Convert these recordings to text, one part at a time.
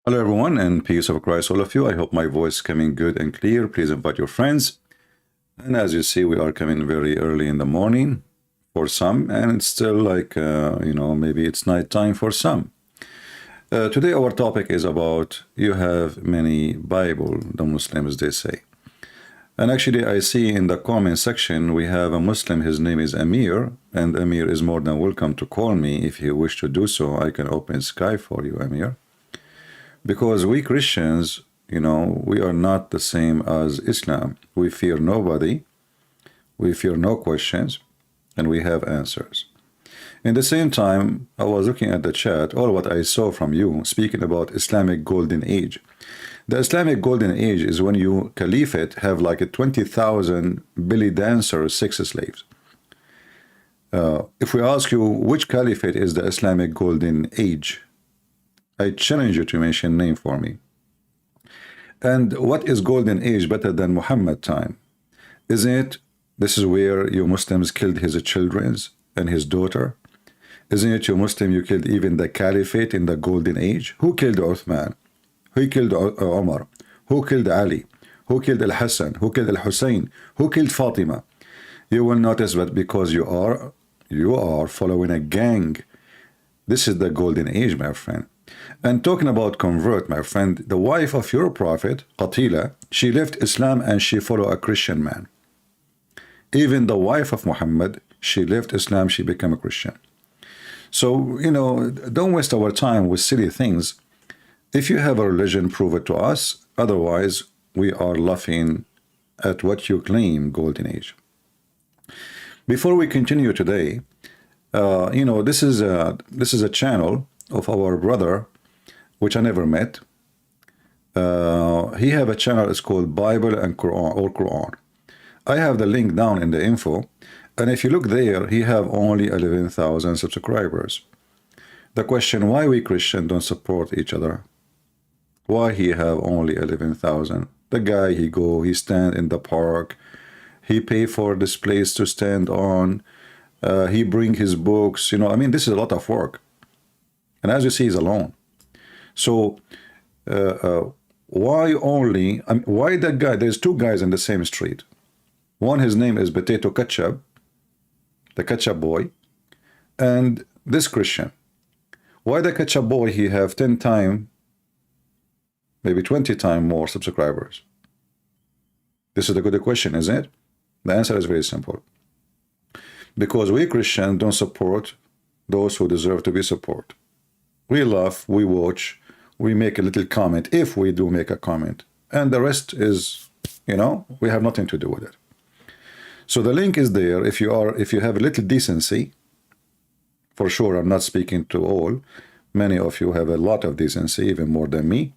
Hello, everyone, and peace of Christ, all of you. I hope my voice is coming good and clear. Please invite your friends. And as you see, we are coming very early in the morning for some, and it's still like, maybe it's night time for some. Today, our topic is about you have many Bible, the Muslims, they say. And actually, I see in the comment section, we have a Muslim, his name is Amir, and Amir is more than welcome to call me if you wish to do so. I can open Skype for you, Amir. Because we Christians, we are not the same as Islam. We fear nobody, we fear no questions, and we have answers. In the same time, I was looking at the chat, all what I saw from you, speaking about Islamic Golden Age. The Islamic Golden Age is when you caliphate have like a 20,000 belly dancers, sex slaves. If we ask you which caliphate is the Islamic Golden Age, I challenge you to mention name for me. And what is golden age better than Muhammad time? Isn't it? This is where you Muslims killed his children and his daughter. Isn't it you Muslim you killed even the caliphate in the golden age? Who killed Uthman? Who killed Omar? Who killed Ali? Who killed Al-Hassan? Who killed Al-Hussein? Who killed Fatima? You will notice that because you are following a gang. This is the golden age, my friend. And talking about convert, my friend, the wife of your prophet, Qatila, she left Islam and she followed a Christian man. Even the wife of Muhammad, she left Islam, she became a Christian. So, don't waste our time with silly things. If you have a religion, prove it to us. Otherwise, we are laughing at what you claim, golden age. Before we continue today, this is a channel of our brother, which I never met. He have a channel, it's called Bible and Quran, or Quran. I have the link down in the info, and if you look there, he have only 11,000 subscribers. The question, why we Christian don't support each other? Why he have only 11,000? The guy, he stand in the park, he pay for this place to stand on, he bring his books, this is a lot of work. And as you see, he's alone. So why that guy? There's two guys in the same street. One, his name is Potato Ketchup, the Ketchup Boy, and this Christian. Why the Ketchup Boy, he have 10 times, maybe 20 times more subscribers? This is the good question, isn't it? The answer is very simple. Because we Christians don't support those who deserve to be supported. We laugh, we watch, we make a little comment, if we do make a comment, and the rest is, we have nothing to do with it. So the link is there. If you have a little decency, for sure, I'm not speaking to all. Many of you have a lot of decency, even more than me.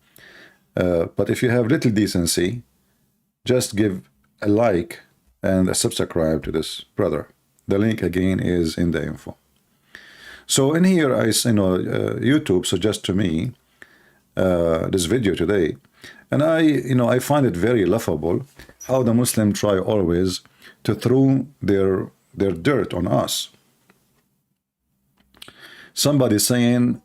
But if you have little decency, just give a like and a subscribe to this brother. The link again is in the info. So in here, YouTube suggests to me this video today, and I find it very laughable how the Muslim try always to throw their dirt on us. Somebody saying,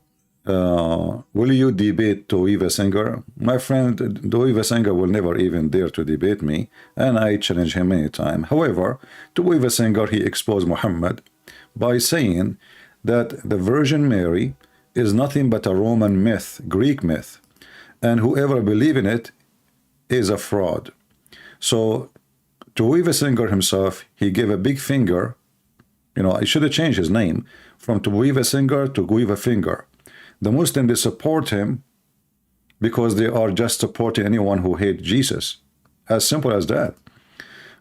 will you debate Toiva Singer? My friend, Toiva Singer will never even dare to debate me, and I challenge him many times. However, Toiva Singer, he exposed Muhammad by saying that the Virgin Mary is nothing but a Roman myth, Greek myth, and whoever believes in it is a fraud. So Toiva Singer himself, he gave a big finger. I should have changed his name from Toiva Singer to Guiva Finger. The Muslims, they support him because they are just supporting anyone who hates Jesus. As simple as that.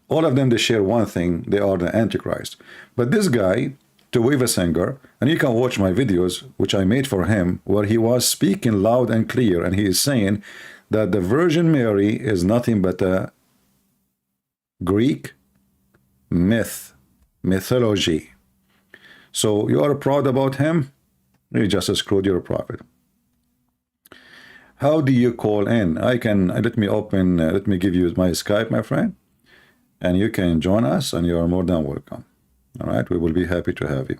All of them, they share one thing, they are the Antichrist. But this guy, Toiva Singer, and you can watch my videos, which I made for him, where he was speaking loud and clear, and he is saying that the Virgin Mary is nothing but a Greek myth, mythology. So you are proud about him? You just screwed your prophet. How do you call in? Let me give you my Skype, my friend, and you can join us, and you are more than welcome. All right, we will be happy to have you.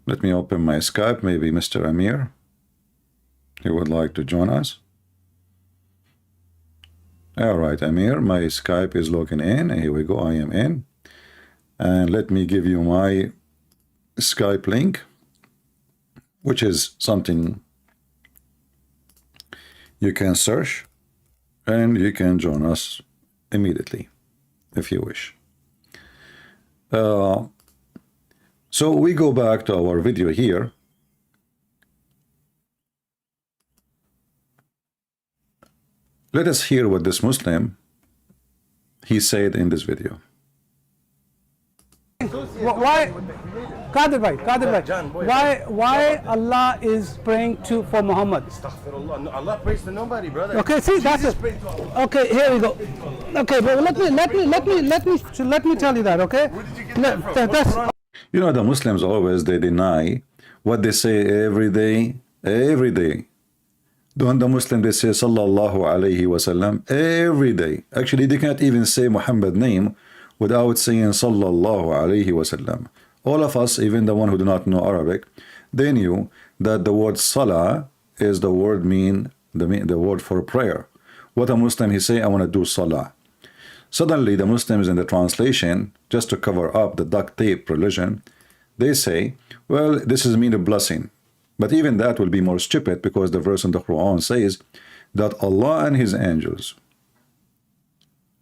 Let me open my Skype. Maybe Mr. Amir, he would like to join us. All right, Amir, my Skype is logging in. Here we go. I am in. And let me give you my Skype link, which is something you can search, and you can join us immediately if you wish. So we go back to our video here. Let us hear what this Muslim he said in this video. Why, Qadir bhai, why Allah is praying for Muhammad? Astaghfirullah. Allah prays to nobody, brother. Okay, see, that's it. Okay, here we go. Okay, but let me tell you that. Okay, you know, the Muslims always they deny what they say every day. Every day, don't the Muslims they say Sallallahu Alaihi Wasallam every day? Actually, they can't even say Muhammad name without saying Sallallahu Alaihi Wasallam. All of us, even the one who do not know Arabic, they knew that the word Salah is the word the word for prayer. What a Muslim he say, I want to do Salah. Suddenly the Muslims in the translation, just to cover up the duct tape religion, they say, well, this is mean a blessing. But even that will be more stupid, because the verse in the Quran says that Allah and his angels,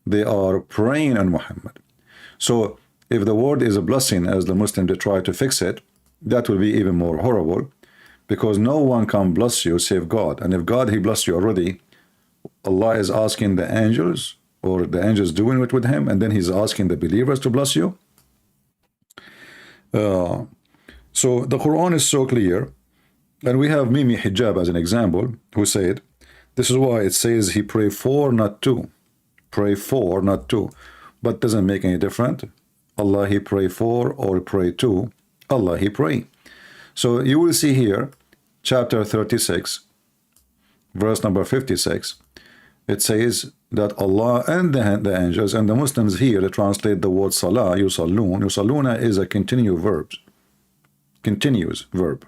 they are praying on Muhammad. So if the word is a blessing, as the Muslims they try to fix it, that will be even more horrible, because no one can bless you save God. And if God he blessed you already, Allah is asking the angels, or the angels doing it with him, and then he's asking the believers to bless you. So the Quran is so clear. And we have Mimi Hijab as an example, who said, this is why it says he pray for, not to. Pray for, not to. But doesn't make any difference. Allah he pray for or pray to. Allah he pray. So you will see here, chapter 36, verse number 56, it says that Allah and the angels and the Muslims here, they translate the word Salah, yusallun. Yusalluna is a continuous verb.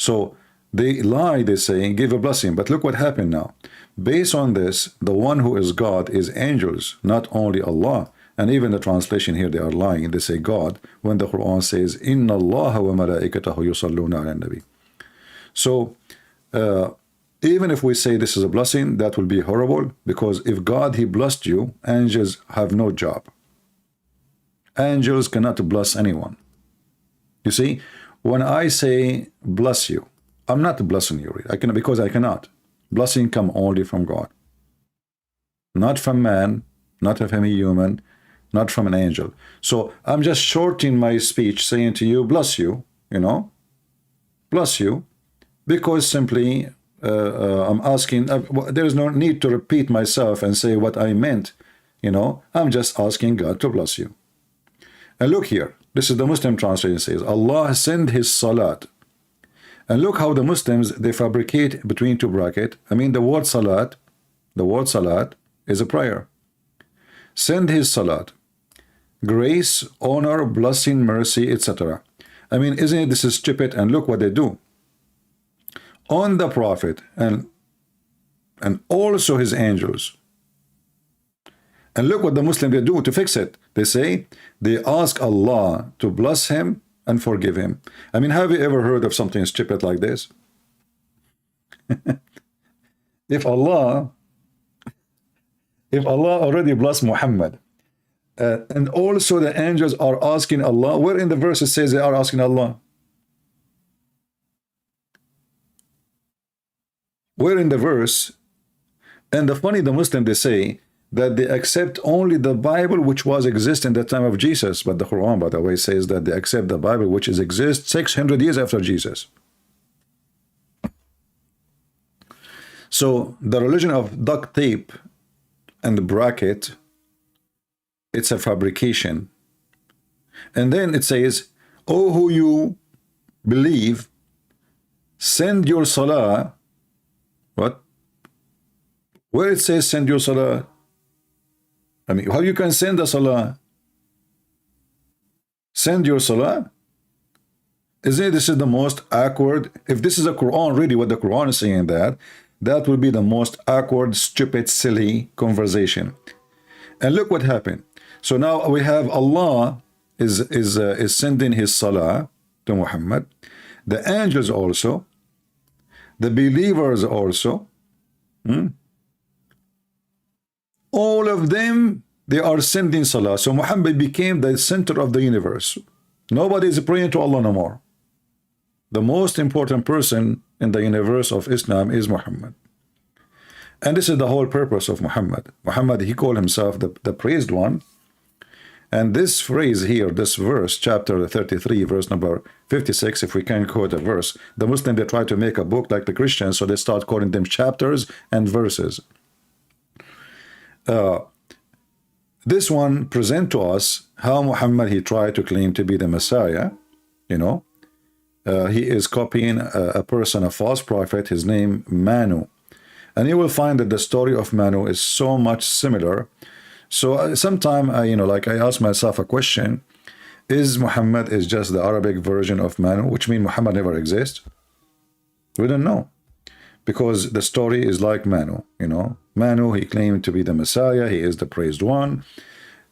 So they lie, they say, give a blessing. But look what happened now. Based on this, the one who is God is angels, not only Allah. And even the translation here, they are lying. They say God, when the Quran says, Inna Allah wa malaikatahu yusalluna ala nabi. So, even if we say this is a blessing, that will be horrible, because if God, he blessed you, angels have no job. Angels cannot bless anyone. You see? When I say bless you, I'm not blessing you, because I cannot. Blessing come only from God, not from man, not from a human, not from an angel. So I'm just shortening my speech, saying to you, bless you, bless you, because simply I'm asking. There is no need to repeat myself and say what I meant. I'm just asking God to bless you. And look here. This is the Muslim translation says, Allah send his salat. And look how the Muslims, they fabricate between two brackets. I mean, the word salat is a prayer. Send his salat. Grace, honor, blessing, mercy, etc. I mean, isn't it, this is stupid? And look what they do. On the Prophet and also his angels. And look what the Muslims they do to fix it. They say, they ask Allah to bless him and forgive him. I mean, have you ever heard of something stupid like this? If Allah already blessed Muhammad, and also the angels are asking Allah, where in the verse it says they are asking Allah? Where in the verse? And the Muslim, they say, that they accept only the Bible which was exist in the time of Jesus. But the Quran, by the way, says that they accept the Bible which is exist 600 years after Jesus. So the religion of duct tape and the bracket, it's a fabrication. And then it says, oh, who you believe, send your salah. What? Where it says send your salah? I mean, how you can send a salah? Send your salah? Isn't it? This is the most awkward. If this is a Quran, really what the Quran is saying, that will be the most awkward, stupid, silly conversation. And look what happened. So now we have Allah is sending his salah to Muhammad. The angels also, the believers also, all of them, they are sending salah. So Muhammad became the center of the universe. Nobody is praying to Allah no more. The most important person in the universe of Islam is Muhammad. And this is the whole purpose of Muhammad. Muhammad, he called himself the praised one. And this phrase here, this verse, chapter 33, verse number 56, if we can quote a verse, the Muslims, they try to make a book like the Christians, so they start calling them chapters and verses. This one present to us how Muhammad, he tried to claim to be the Messiah, you know. He is copying a person, a false prophet, his name Manu. And you will find that the story of Manu is so much similar. So sometime, you know, like I ask myself a question, is Muhammad is just the Arabic version of Manu, which means Muhammad never exists? We don't know. Because the story is like Manu, you know. Manu, he claimed to be the Messiah, he is the praised one.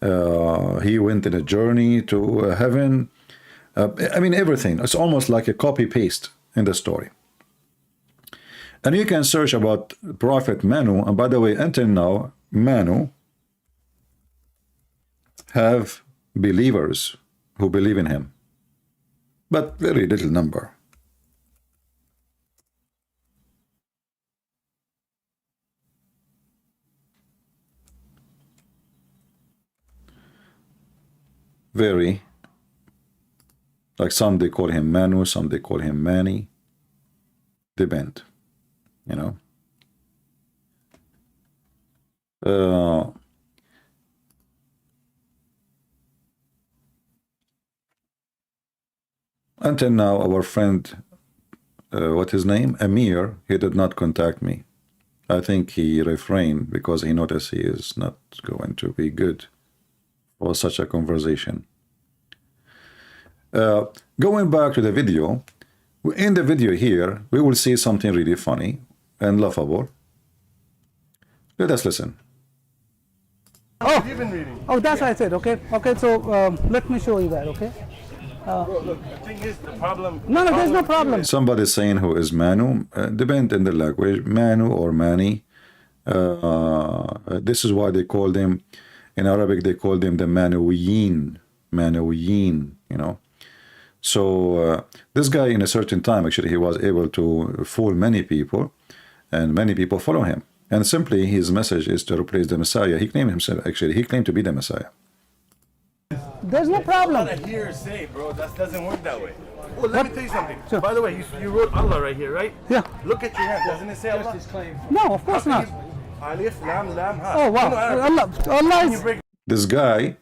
He went in a journey to heaven. I mean, everything. It's almost like a copy-paste in the story. And you can search about Prophet Manu, and by the way, until now, Manu have believers who believe in him, but very little number. Very, like some they call him Manu, some they call him Mani, depend, you know. Until now, our friend, what his name? Amir, he did not contact me. I think he refrained because he noticed he is not going to be good for such a conversation. Going back to the video, in the video here, we will see something really funny and laughable. Let us listen. Oh, You've been reading. oh, that's what I said. Okay, okay. So let me show you that. Okay. Bro, look, the thing is, the problem. No, no, there's no problem. Somebody saying who is Manu, depend in the language, Manu or Mani. This is why they call them, in Arabic, they call them the Manuwiyin, you know. So this guy in a certain time, actually, he was able to fool many people, and many people follow him. And simply his message is to replace the Messiah. He claimed himself, actually, he claimed to be the Messiah. There's no problem. Not a hearsay, bro. That doesn't work that way. Oh, let me tell you something. Sure. By the way, you wrote Allah right here, right? Yeah. Look at your hand. Doesn't it say Allah? No, of course not. Alif, lam, lam, ha. Oh wow, Allah, Allah Can you is. break This guy,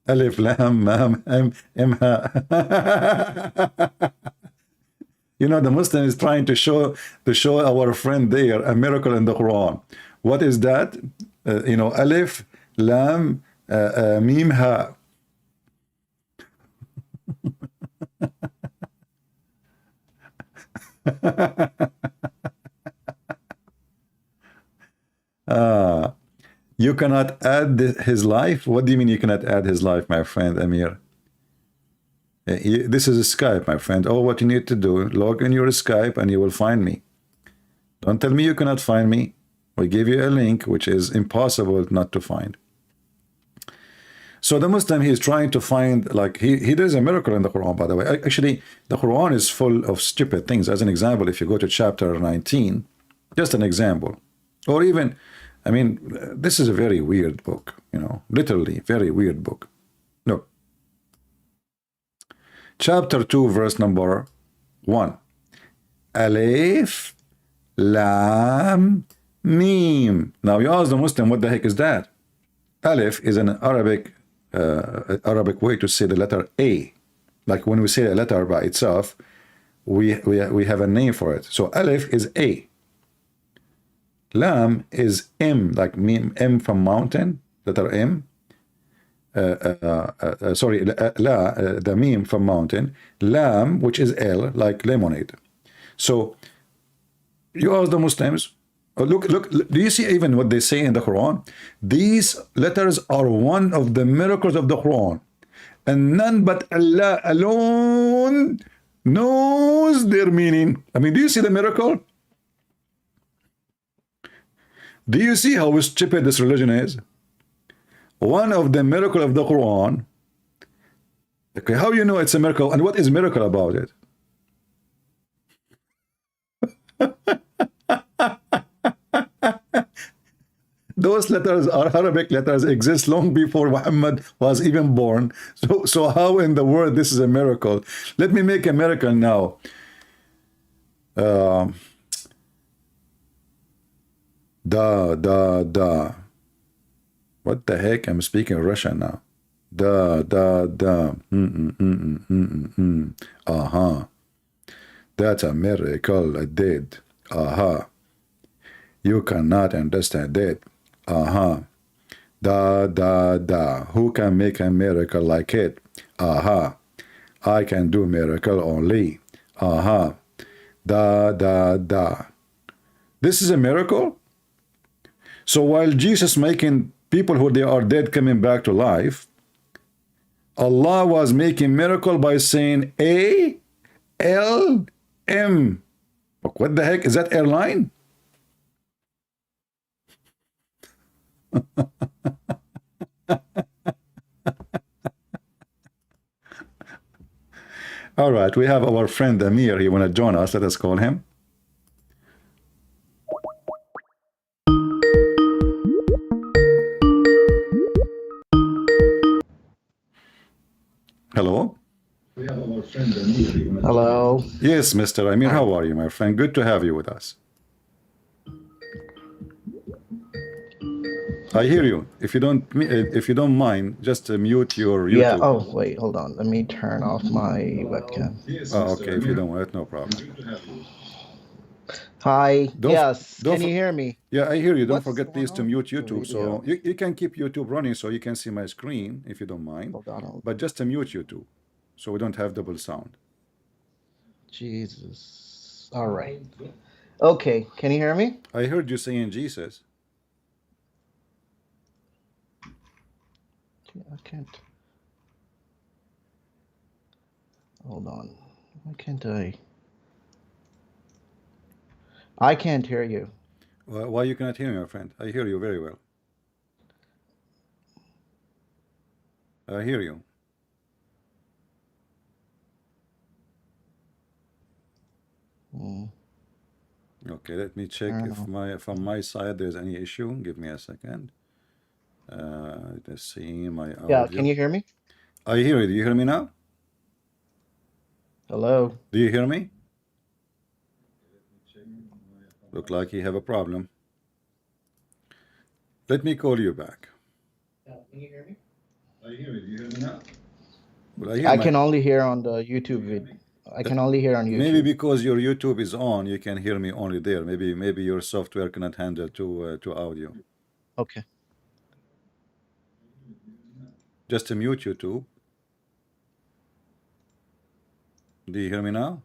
Alif, Lam, Mam, Em, Ha. You know, the Muslim is trying to show our friend there a miracle in the Quran. What is that? You know, Alif, Lam, Mim, Ha. You cannot add his life? What do you mean you cannot add his life, my friend Amir? This is Skype, my friend. Oh, what you need to do, log in your Skype and you will find me. Don't tell me you cannot find me. We give you a link which is impossible not to find. So the Muslim, he is trying to find, like, he does a miracle in the Quran, by the way. Actually, the Quran is full of stupid things. As an example, if you go to chapter 19, just an example. Or even, I mean, this is a very weird book, you know, literally, very weird book. Look. Chapter 2, verse number 1. Alif, Lam, Mim. Now you ask the Muslim, what the heck is that? Alif is an Arabic way to say the letter A. Like when we say a letter by itself, we have a name for it. So Alif is A. Lam is M, like Mim, M from mountain, letter M. sorry, the meme from mountain, lam, which is L, like lemonade. So you ask the Muslims, look, do you see even what they say in the Quran? These letters are one of the miracles of the Quran, and none but Allah alone knows their meaning. I mean, do you see the miracle? Do you see how stupid this religion is? One of the miracle of the Quran. Okay, how you know it's a miracle, and what is miracle about it? Those letters are Arabic letters, exist long before Muhammad was even born. So how in the world this is a miracle? Let me make a miracle now. Da. What the heck? I'm speaking Russian now. Da. Aha. That's a miracle I did. Aha. You cannot understand it. Aha. Da. Who can make a miracle like it? Aha. I can do miracle only. Aha. Da. This is a miracle? So while Jesus making people who they are dead coming back to life, Allah was making miracle by saying A-L-M. What the heck? Is that airline? All right, we have our friend Amir. He want to join us. Let us call him. Hello. We have our friend Amir. Hello. Yes, Mr. Amir. How are you, my friend? Good to have you with us. I hear you. If you don't mind, just mute your YouTube. Yeah. Oh, wait. Hold on. Let me turn off my webcam. Oh, okay. If you don't want it, no problem. Hi. Don't- Yes. don't Can you hear me? Yeah, I hear you. Don't What's forget, going please, to on mute with the YouTube. So video? you can keep YouTube running so you can see my screen if you don't mind. Hold on. But just to mute YouTube so we don't have double sound. Jesus. All right. Okay. Can you hear me? I heard you saying Jesus. I can't. Hold on. Why can't I? I can't hear you. Why you cannot hear me, my friend? I hear you very well. I hear you. Hmm. Okay, let me check I if don't from my side there's any issue. Give me a second. Let's see my audio. Yeah. Can you hear me? I hear you. Do you hear me now? Hello. Do you hear me? Look like you have a problem. Let me call you back. Yeah. Can you hear me? I hear you. Do you hear me now? Well, I can only hear on the YouTube video. I can only hear on YouTube. Maybe because your YouTube is on, you can hear me only there. Maybe your software cannot handle to audio. Okay. Just to mute YouTube. Do you hear me now?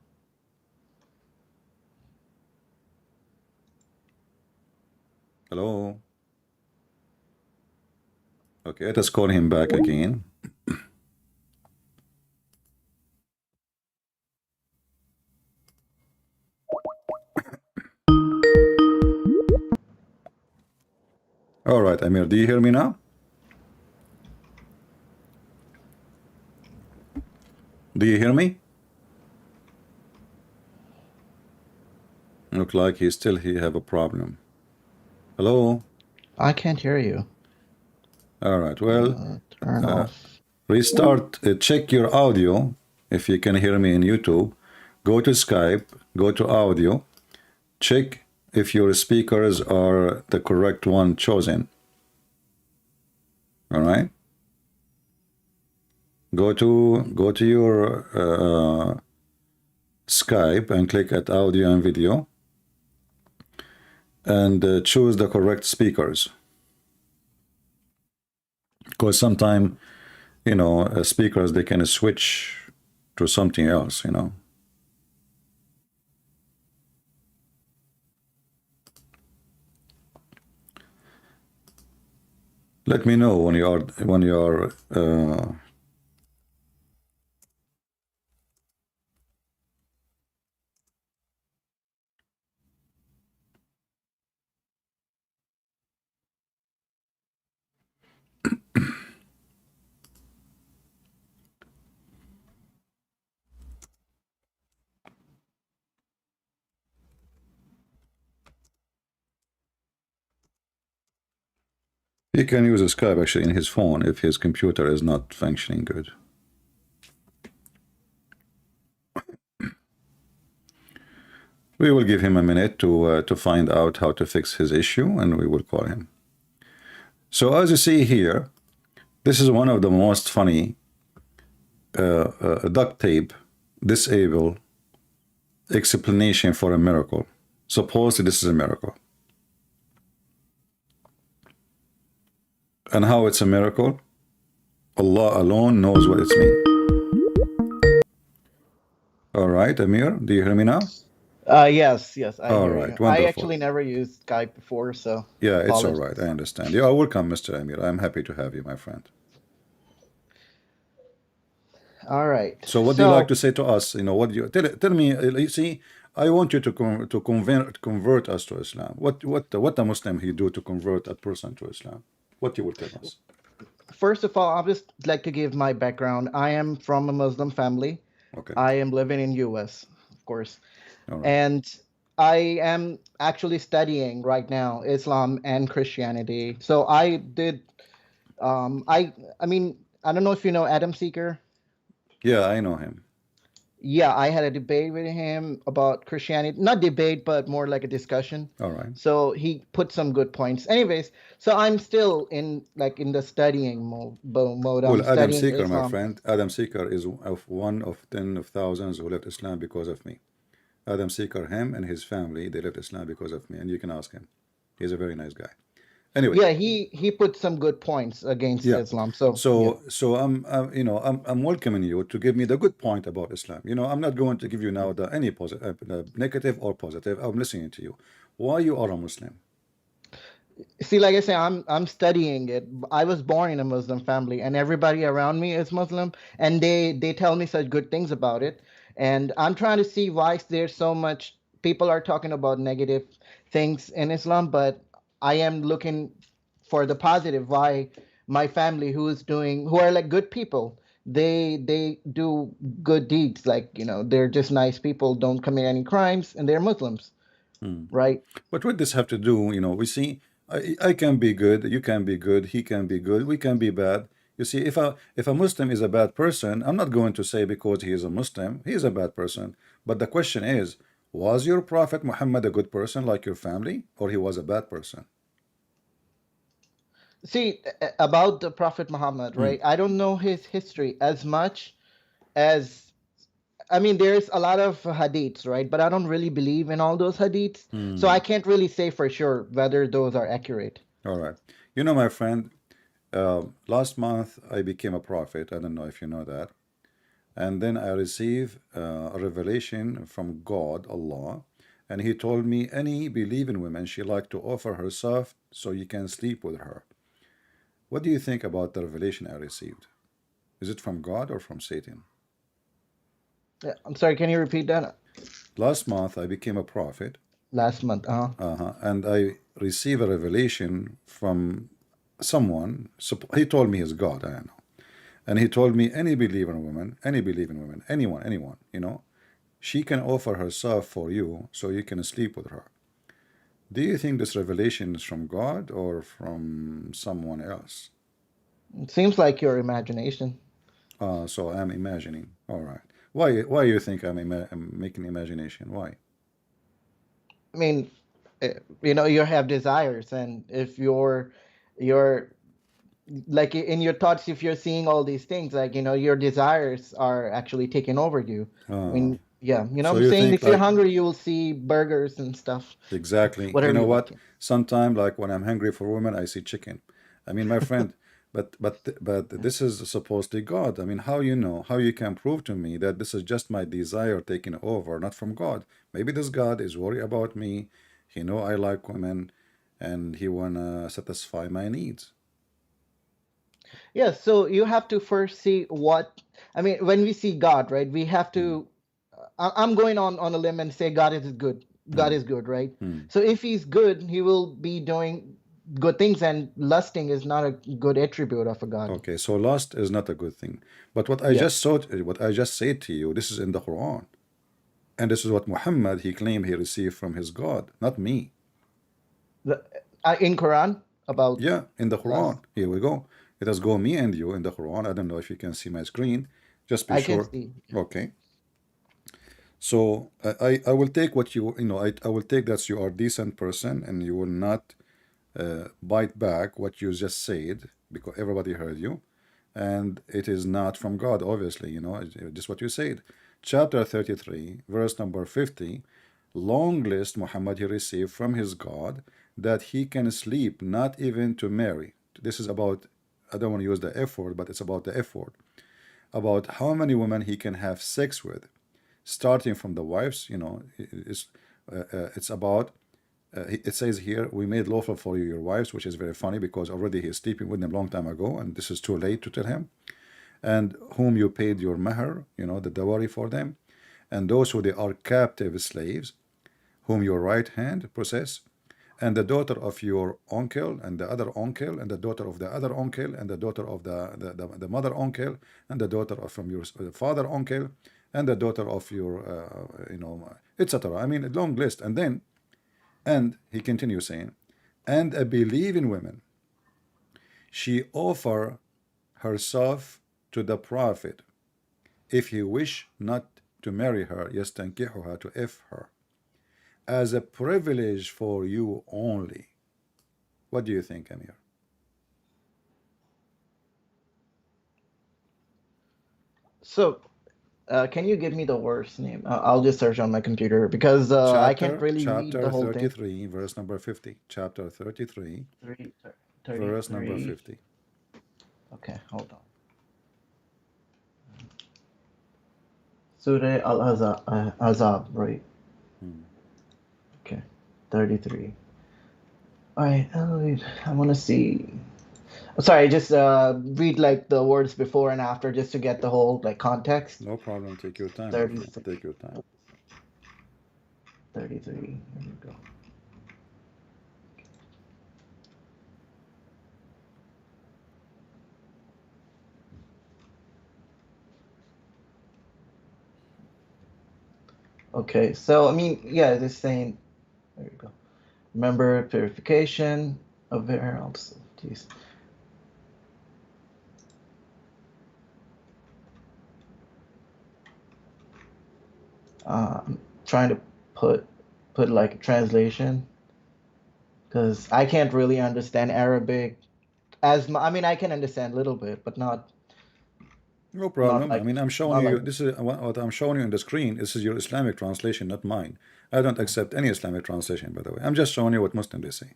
Hello? Okay, let us call him back again. All right, Amir, do you hear me now? Do you hear me? Look like he have a problem. Hello? I can't hear you. All right, well, Turn off. restart, check your audio if you can hear me in YouTube. Go to Skype, go to audio, check if your speakers are the correct one chosen. All right? Go to your Skype and click at audio and video and choose the correct speakers. Because sometimes speakers, they can switch to something else. Let me know when you are he can use Skype actually in his phone if his computer is not functioning good. We will give him a minute to find out how to fix his issue, and we will call him. So as you see here, this is one of the most funny duct tape disable explanation for a miracle. Suppose this is a miracle. And how it's a miracle? Allah alone knows what it means. All right, Amir, do you hear me now? Yes. I All hear right, you. I wonderful. actually never used Skype before, so Yeah, it's all apologies. right. I understand. Yeah, welcome, Mr. Amir. I'm happy to have you, my friend. All right. So what do you like to say to us? What do you tell me? You see, I want you to convert us to Islam. What a Muslim he do to convert a person to Islam? What you would tell us? First of all, I'll just like to give my background. I am from a Muslim family. Okay. I am living in US, of course. All right. And I am actually studying right now Islam and Christianity. So I did I mean, I don't know if you know Adam Seeker. Yeah, I know him. Yeah, I had a debate with him about Christianity. Not debate, but more like a discussion. All right. So he put some good points. Anyways, so I'm still in the studying mode. Well, I'm Adam studying Seeker, my Islam. friend, Adam Seeker is one of 10 of thousands who left Islam because of me. Adam Seeker, him and his family, they left Islam because of me, and you can ask him. He's a very nice guy. Anyway. Yeah, he put some good points against Islam. So I'm welcoming you to give me the good point about Islam. I'm not going to give you now any negative or positive. I'm listening to you. Why you are a Muslim? See, like I say, I'm studying it. I was born in a Muslim family, and everybody around me is Muslim, and they tell me such good things about it. And I'm trying to see why there's so much people are talking about negative things in Islam, but I am looking for the positive. Why my family, who are like good people, they do good deeds. Like they're just nice people, don't commit any crimes, and they're Muslims, right? But what does have to do? We see, I can be good, you can be good, he can be good, we can be bad. You see, if a Muslim is a bad person, I'm not going to say because he is a Muslim, he is a bad person. But the question is, was your Prophet Muhammad a good person like your family, or he was a bad person? See, about the Prophet Muhammad, right? I don't know his history as much as, I mean, there's a lot of hadiths, right? But I don't really believe in all those hadiths. So I can't really say for sure whether those are accurate. All right. My friend, last month I became a prophet. I don't know if you know that. And then I received a revelation from God, Allah, and he told me any believing woman, she like to offer herself so you can sleep with her. What do you think about the revelation I received? Is it from God or from Satan? Yeah, I'm sorry, can you repeat that? Last month I became a prophet. Last month, and I received a revelation from someone. He told me he's God, I don't know. And he told me any believing woman, anyone, she can offer herself for you so you can sleep with her. Do you think this revelation is from God or from someone else? It seems like your imagination. So I'm imagining. All right. Why you think I'm making imagination? Why? I mean, you have desires, and if you're like in your thoughts, if you're seeing all these things, like your desires are actually taking over you. I mean, yeah, So I'm you saying think if you're like- hungry, you will see burgers and stuff. Exactly. Whatever You know you what? like. Sometimes, like when I'm hungry for women, I see chicken. I mean, my friend, But this is supposedly God. I mean, how you know? How you can prove to me that this is just my desire taking over, not from God? Maybe this God is worried about me. He know I like women, and he wanna satisfy my needs. Yeah, so you have to first see what, I mean, when we see God, right, we have to, I'm going on a limb and say God is good. God is good, right? So if he's good, he will be doing good things, and lusting is not a good attribute of a God. Okay, so lust is not a good thing. But what I Yeah. just saw, what I just said to you, this is in the Quran, and this is what Muhammad he claimed he received from his God, not me. In Quran about Yeah, in the Quran. lust, Here we go. It has go me and you in the Quran. I don't know if you can see my screen. Just be I can sure. see. Okay. So I will take what I will take that you are a decent person and you will not bite back what you just said because everybody heard you, and it is not from God, obviously. Just what you said. Chapter 33, verse number 50. Long list Muhammad he received from his God that he can sleep, not even to marry. This is about, I don't want to use the F word, but it's about the F word. About how many women he can have sex with, starting from the wives. It's about, it says here, we made lawful for you your wives, which is very funny because already he's sleeping with them long time ago, and this is too late to tell him. And whom you paid your mahar, the dowry for them, and those who they are captive slaves, whom your right hand possess, and the daughter of your uncle, and the other uncle, and the daughter of the other uncle, and the daughter of the mother uncle, and the daughter of from your father uncle, and the daughter of your etc. I mean, a long list. And he continues saying, and a believing woman, she offer herself to the prophet if he wish not to marry her, yastankihuha, to if her, as a privilege for you only. What do you think, Amir? So, can you give me the verse name? I'll just search on my computer because I can't really read Chapter the whole thing. 33, verse number 50. Chapter 33, Three- verse number 33. 50. Okay, hold on. Surah Al-Azab, right? Okay, 33. All right, I want to see. Sorry, just read like the words before and after just to get the whole like context. No problem. Take your time, my friend. 36, Take your time. 33. Here we go. Okay, so I mean, yeah, it's saying, there we go. Remember purification of hair. Jeez. I'm trying to put like a translation because I can't really understand Arabic I mean, I can understand a little bit, but not No problem. I like mean, I'm showing not you, like this is what I'm showing you on the screen. This is your Islamic translation, not mine. I don't accept any Islamic translation, by the way. I'm just showing you what Muslims they say.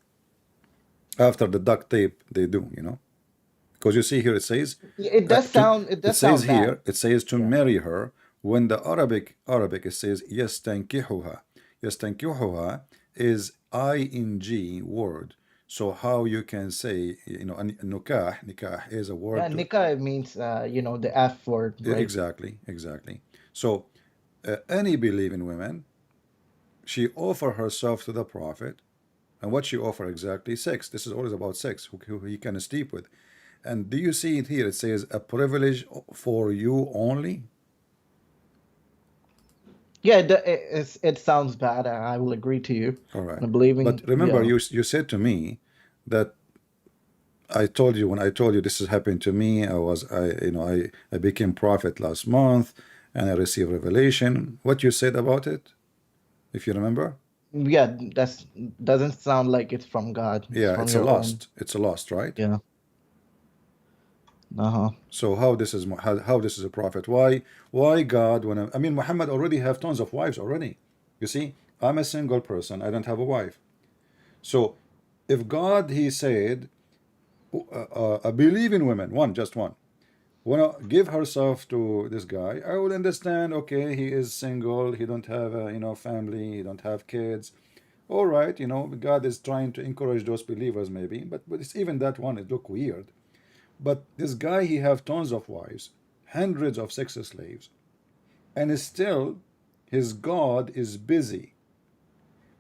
After the duct tape, they do, Because you see here it says, it does sound bad. it says to Yeah. marry her. When the Arabic it says yastankihuha. Yastankihuha is ing word. So how you can say, nikah is a word Yeah, to, nikah means the F word, right? exactly. So any believing woman, she offer herself to the prophet, and what she offer exactly? Sex. This is always about sex, who he can sleep with. And do you see it here? It says a privilege for you only. Yeah, it sounds bad. I will agree to you. All right. I'm believing. But remember, Yeah. you said to me that I told you, when I told you this has happened to me, I became prophet last month and I received revelation. What you said about it, if you remember? Yeah, doesn't sound like it's from God. It's Yeah, from it's a your own. lust. It's a lust, right? Yeah. Uh-huh. So how this is how this is a prophet? Why God? I mean, Muhammad already have tons of wives already. You see, I'm a single person. I don't have a wife. So if God, he said, believing women, one, just one, wanna give herself to this guy, I would understand. Okay, he is single, he don't have a, family, he don't have kids. All right, God is trying to encourage those believers maybe, but it's even that one, it look weird. But this guy, he have tons of wives, hundreds of sex slaves, and still his God is busy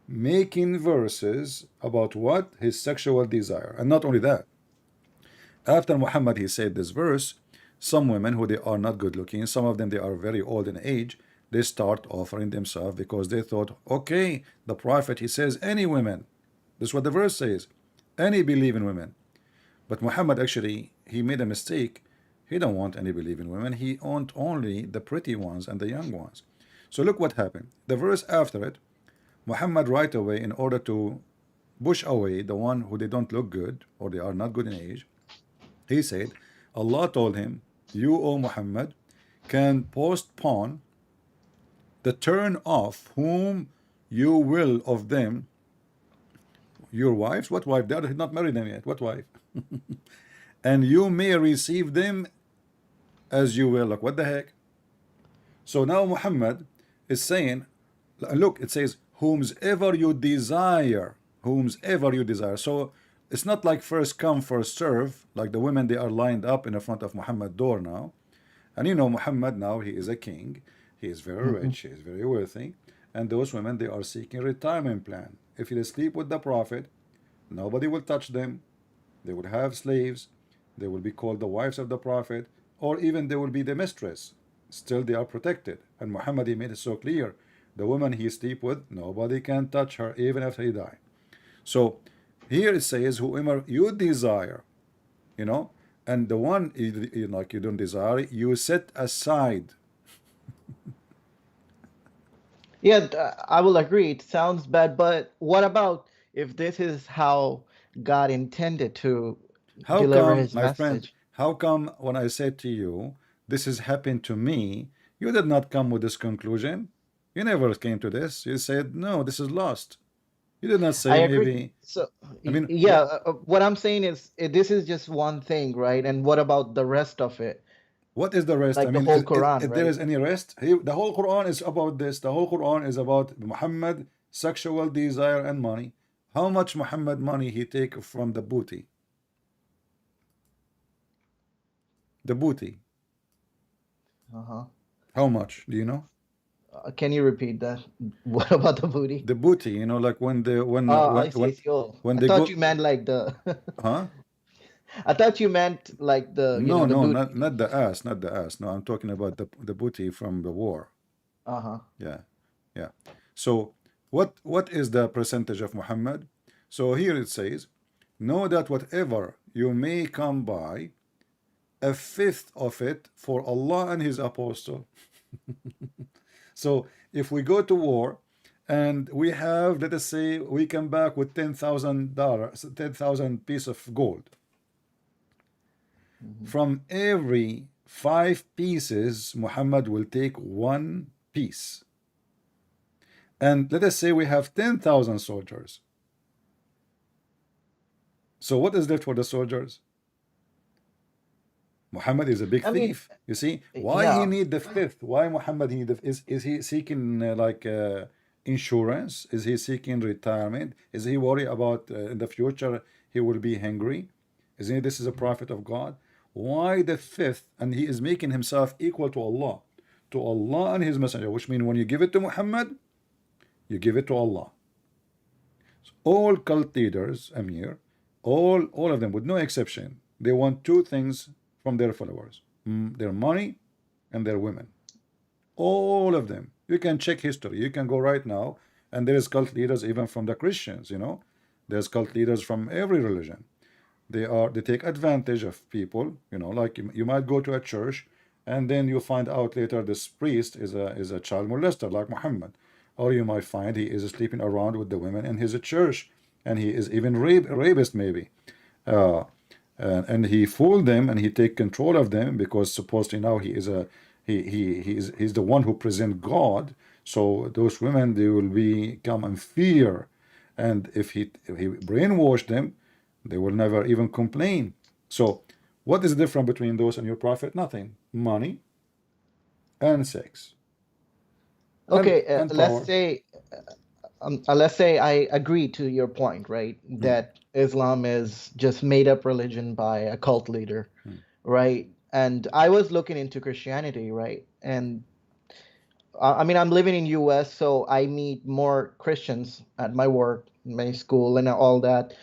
making verses about what? His sexual desire. And not only that, after Muhammad he said this verse, some women who they are not good looking, some of them they are very old in age, they start offering themselves because they thought, okay, the prophet he says any women. This is what the verse says, any believing women. But Muhammad actually he made a mistake. He don't want any believing women. He want only the pretty ones and the young ones. So look what happened. The verse after it, Muhammad right away, in order to push away the one who they don't look good or they are not good in age, he said, Allah told him, you, O Muhammad, can postpone the turn off whom you will of them, your wives. What wife? They are not married them yet. What wife? And you may receive them as you will. Like, what the heck? So now Muhammad is saying, look, it says, whomsoever you desire, whomsoever you desire. So it's not like first come, first serve, like the women, they are lined up in the front of Muhammad's door now. And Muhammad now, he is a king. He is very rich. He is very wealthy. And those women, they are seeking retirement plan. If they sleep with the Prophet, nobody will touch them. They will have slaves. They will be called the wives of the Prophet, or even they will be the mistress. Still, they are protected. And Muhammad, he made it so clear. The woman he sleep with, nobody can touch her, even after he die. So here it says, whoever you desire, and the one like you don't desire, you set aside. Yeah, I will agree. It sounds bad, but what about if this is how God intended to How deliver come, his my friend, message? how come when I said to you, this has happened to me, you did not come with this conclusion? You never came to this. You said, no, this is lost. You did not I say agree. maybe, So, I mean, yeah, what I'm saying is this is just one thing, right? And what about the rest of it? what is the rest? I Like the mean, whole Quran, if there right? is any rest, the whole Quran is about this. The whole Quran is about Muhammad, sexual desire and money. How much Muhammad money he take from the booty? The booty. Uh-huh. How much? Do you know? Can you repeat that? What about the booty? The booty, like when the I see. I see. Oh, when I they thought go, you meant like the. huh? I thought you meant like the, No, the no, booty. not the ass, not the ass. No, I'm talking about the booty from the war. Uh-huh. Yeah, yeah. So what is the percentage of Muhammad? So here it says, know that whatever you may come by, a fifth of it for Allah and His apostle. So if we go to war and we have, let us say, we come back with $10,000, 10,000 piece of gold. From every 5 pieces, Muhammad will take 1 piece. And let us say we have 10,000 soldiers. So what is left for the soldiers? Muhammad is a big I mean, thief. You see, why he yeah. need the fifth? Why Muhammad need the is he seeking insurance? Is he seeking retirement? Is he worried about in the future he will be hungry? Isn't he, this is a prophet of God? Why the fifth? And he is making himself equal to Allah and his messenger, which means when you give it to Muhammad, you give it to Allah. So all cult leaders, Amir, all of them, with no exception, they want 2 things from their followers: their money and their women. All of them. You can check history. You can go right now, and there is cult leaders even from the Christians. There's cult leaders from every religion. They take advantage of people. Like you might go to a church, and then you find out later this priest is a child molester like Muhammad, or you might find he is sleeping around with the women in his church, and he is even rapist maybe. And he fooled them, and he take control of them, because supposedly now he is he's the one who present God. So those women, they will become in fear, and if he brainwashed them, they will never even complain. So what is the difference between those and your prophet? Nothing. Money and sex Okay, and power. let's say I agree to your point, right? That Islam is just made up religion by a cult leader, right? And I was looking into Christianity, right? And I mean, I'm living in US, so I meet more Christians at my work, my school, and all that.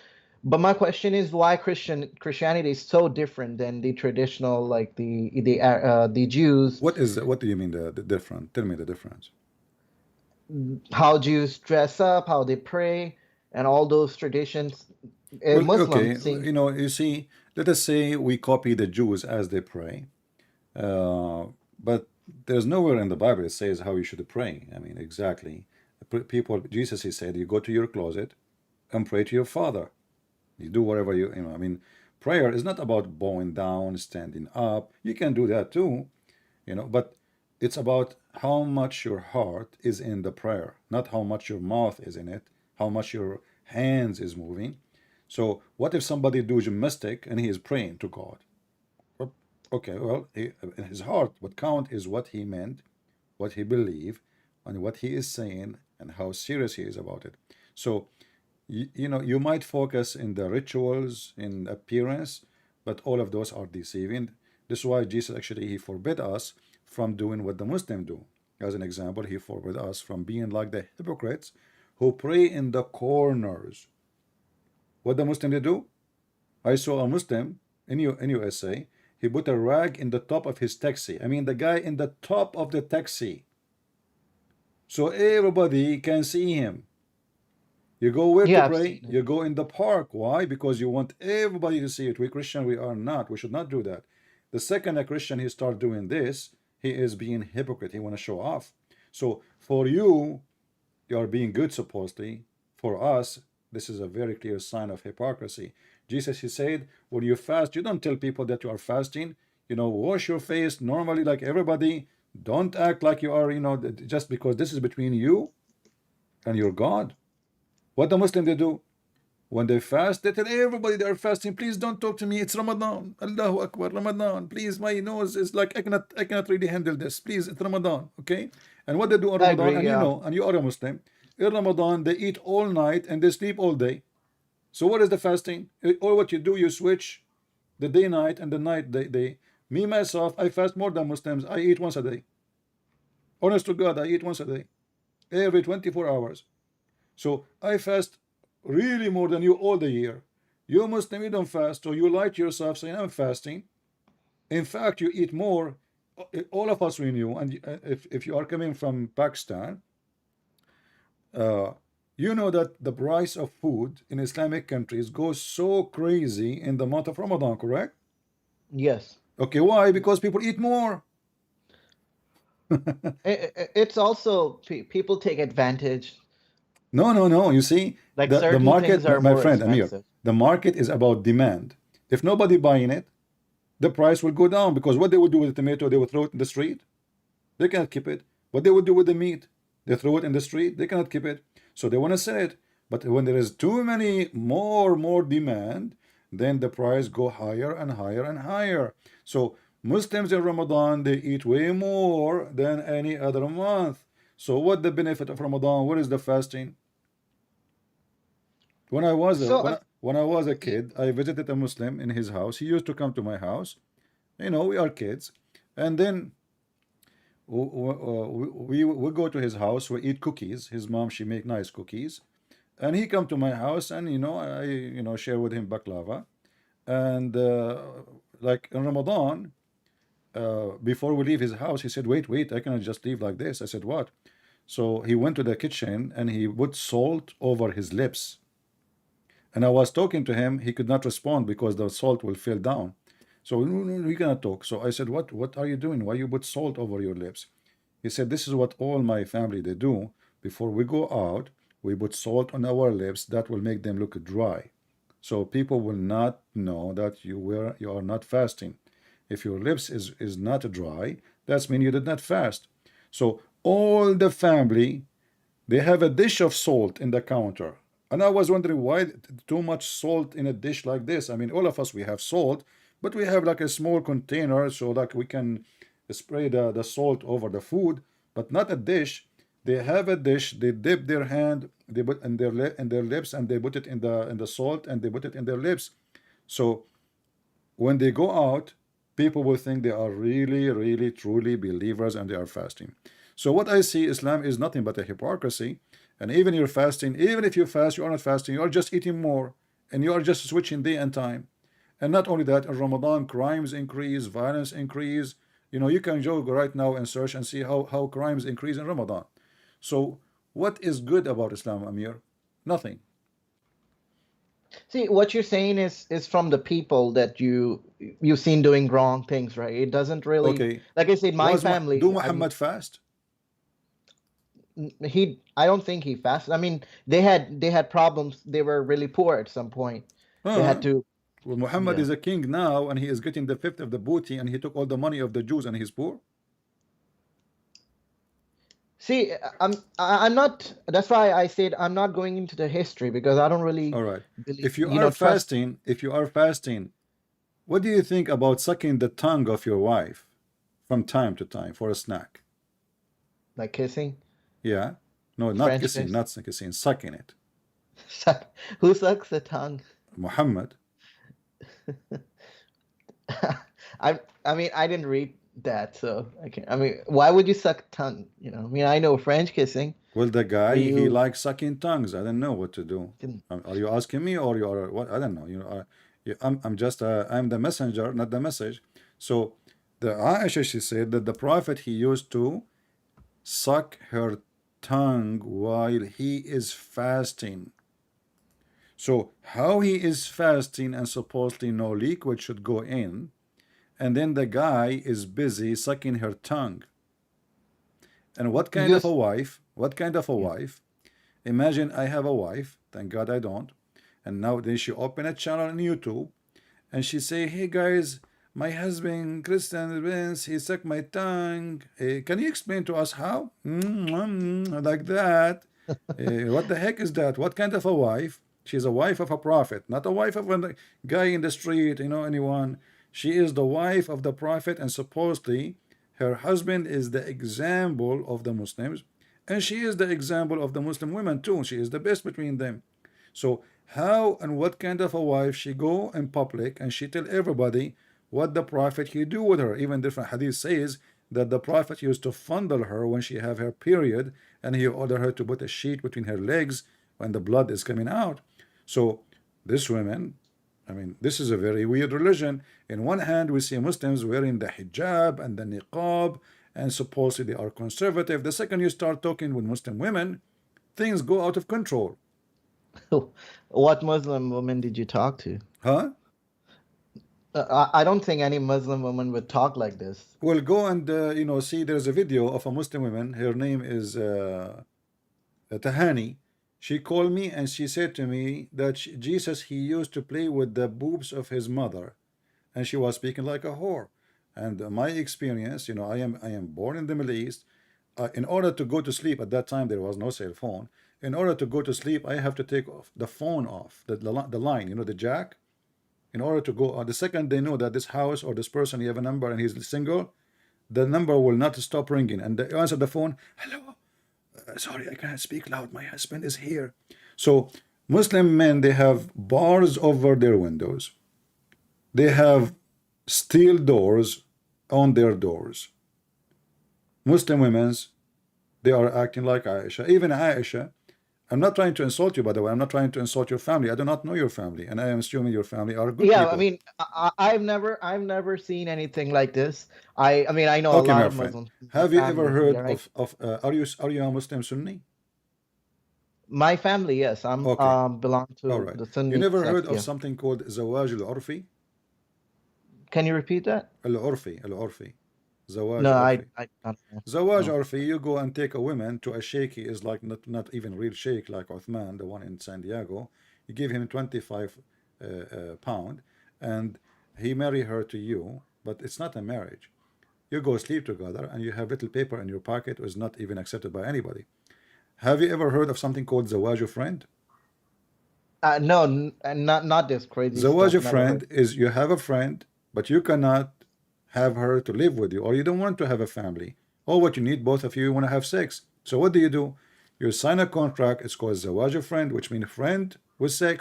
But my question is why Christianity is so different than the traditional, like the Jews, What do you mean the different? Tell me the difference. how Jews dress up, how they pray, and all those traditions. Well, okay, Muslims seem. you see, let us say we copy the Jews as they pray, but there's nowhere in the Bible it says how you should pray. I mean, exactly. People, Jesus, he said, you go to your closet and pray to your Father. You do whatever you know. I mean, prayer is not about bowing down, standing up. You can do that too, but it's about how much your heart is in the prayer, not how much your mouth is in it, how much your hands is moving. So what if somebody do gymnastic and he is praying to God? Well, okay, well, in his heart, what count is what he meant, what he believed, and what he is saying, and how serious he is about it. So, you might focus in the rituals, in appearance, but all of those are deceiving. This is why Jesus actually he forbid us from doing what the Muslims do. As an example, he forbid us from being like the hypocrites who pray in the corners. What the Muslim they do? I saw a Muslim in USA. He put a rag in the top of his taxi. I mean, the guy in the top of the taxi, so everybody can see him. You go where to Yeah, I've pray? seen it. You go in the park. Why? Because you want everybody to see it. We Christian, we are not. We should not do that. The second a Christian he start doing this, he is being hypocrite. He want to show off. So for you, you are being good supposedly. For us, this is a very clear sign of hypocrisy. Jesus, he said, when you fast, you don't tell people that you are fasting. Wash your face normally like everybody. Don't act like you are, just because this is between you and your God. What the Muslim they do? When they fast, they tell everybody they are fasting. Please don't talk to me. It's Ramadan. Allahu Akbar, Ramadan. Please, my nose is like I cannot really handle this. Please, it's Ramadan. Okay? And what they do on I Ramadan, agree. and Yeah. and you are a Muslim, in Ramadan they eat all night and they sleep all day. So what is the fasting? Or what you do, you switch the day night and the night day. Me myself, I fast more than Muslims. I eat once a day. Honest to God, I eat once a day. Every 24 hours. So I fast really more than you all the year. You Muslim, you don't fast, so you lie to yourself saying I'm fasting. In fact, you eat more. All of us we knew, and if you are coming from Pakistan, you know that the price of food in Islamic countries goes so crazy in the month of Ramadan, correct? Yes. Okay, why? Because people eat more. It's also people take advantage. No. You see, Like the certain things market, are my more friend Amir, expensive. the market is about demand. If nobody buying it, the price will go down because what they would do with the tomato, they would throw it in the street. They cannot keep it. What they would do with the meat, they throw it in the street. They cannot keep it. So they want to sell it. But when there is too many more demand, then the price go higher and higher and higher. So Muslims in Ramadan, they eat way more than any other month. So what the benefit of Ramadan? What is the fasting? When I was a So, when I was a kid, I visited a Muslim in his house. He used to come to my house. We are kids, and then we go to his house. We eat cookies. His mom she make nice cookies, and he come to my house, and I share with him baklava, and like in Ramadan, before we leave his house, he said, "Wait, I cannot just leave like this." I said, "What?" So he went to the kitchen and he put salt over his lips. And I was talking to him, he could not respond because the salt will fall down. So no, we cannot talk. So I said, what are you doing? Why you put salt over your lips? He said, this is what all my family they do. Before we go out, we put salt on our lips. That will make them look dry. So people will not know that you are not fasting. If your lips is not dry, that's mean you did not fast. So all the family, they have a dish of salt in the counter. And I was wondering why too much salt in a dish like this. I mean, all of us, we have salt, but we have like a small container so like we can spray the salt over the food, but not a dish. They have a dish, they dip their hand, they put in their lips, and they put it in the salt, and they put it in their lips. So when they go out, people will think they are really, really, truly believers and they are fasting. So what I see, Islam is nothing but a hypocrisy. And even you're fasting, even if you fast, you are not fasting, you are just eating more, and you are just switching day and time. And not only that, in Ramadan, crimes increase, violence increase. You know, you can go right now and search and see how crimes increase in Ramadan. So what is good about Islam, Amir? Nothing. See, what you're saying is from the people that you've seen doing wrong things, right? It doesn't really, Okay. like I said, my family. Do I mean, Muhammad fast? I don't think he fasted. I mean, they had problems. They were really poor at some point. They had to. Well, Muhammad Yeah. is a king now, and he is getting the fifth of the booty, and he took all the money of the Jews, and he's poor. See, I'm not. That's why I said I'm not going into the history because I don't really All right. believe. If you You are know, trust fasting, what do you think about sucking the tongue of your wife from time to time for a snack? like kissing. Yeah. No, not French kissing, kiss. not kissing, sucking it. Who sucks the tongue? Muhammad. I mean, I didn't read that, so I can't. I mean, why would you suck tongue? You know, I mean, I know French kissing. Well, the guy, he You likes sucking tongues. I don't know what to do. can. Are you asking me, or you are what? I don't know. You know, I'm just I'm the messenger, not the message. So the Aisha, she said that the Prophet, he used to suck her tongue while he is fasting. So how he is fasting and supposedly no liquid should go in, and then the guy is busy sucking her tongue. And what kind of a Yes. wife? What kind of a wife? Imagine I have a wife, thank God I don't, and now then she open a channel on YouTube, and she say, "Hey guys, my husband Christian Vince, he sucked my tongue. Can you explain to us how?" Like that. What the heck is that? What kind of a wife? She's a wife of a prophet, not a wife of a guy in the street, you know, anyone. She is the wife of the prophet, and supposedly her husband is the example of the Muslims, and she is the example of the Muslim women too. She is the best between them. So how and what kind of a wife she go in public and she tell everybody what the prophet he do with her? Even different hadith says that the prophet used to fondle her when she have her period, and he ordered her to put a sheet between her legs when the blood is coming out. So this women, I mean, this is a very weird religion. In one hand, we see Muslims wearing the hijab and the niqab, and supposedly they are conservative. The second you start talking with Muslim women, things go out of control. What Muslim woman did you talk to? Huh? I don't think any Muslim woman would talk like this. Well, go and you know, see. There's a video of a Muslim woman. Her name is Tahani. She called me and she said to me that Jesus, he used to play with the boobs of his mother, and she was speaking like a whore. And my experience, you know, I am born in the Middle East. In order to go to sleep, at that time there was no cell phone. In order to go to sleep, I have to take off the phone off the line, you know, the jack. In order to go, the second they know that this house or this person, you have a number and he's single, the number will not stop ringing, and they answer the phone. Hello, sorry, I cannot speak loud. My husband is here. So Muslim men, they have bars over their windows. They have steel doors on their doors. Muslim women's, they are acting like Aisha. Even Aisha, I'm not trying to insult you, by the way. I'm not trying to insult your family. I do not know your family, and I am assuming your family are good Yeah, people. I mean, I've never seen anything like this. I mean, I know a Okay, lot my of friend. Muslims. Have you ever Family, heard yeah, right? of are you a Muslim Sunni? My family? Yes, I'm Okay, belong all to right. the You Sunni never sect. heard of Yeah. something called Zawaj al-Urfi? Can you repeat that? Al-Urfi. Zawaj No, Urfi. I don't know. Zawaj No. Urfi, you go and take a woman to a sheikh. He is like not even real sheikh like Uthman, the one in San Diego. You give him 25 pound, and he marry her to you, but it's not a marriage. You go sleep together, and you have little paper in your pocket, is not even accepted by anybody. Have you ever heard of something called Zawaj friend? No, not this crazy Zawaj stuff. Never friend heard. is you have a friend, but you cannot have her to live with you, or you don't want to have a family, or what you need, both of you want to have sex. So what do? You sign a contract. It's called zawaj friend, which means friend with sex,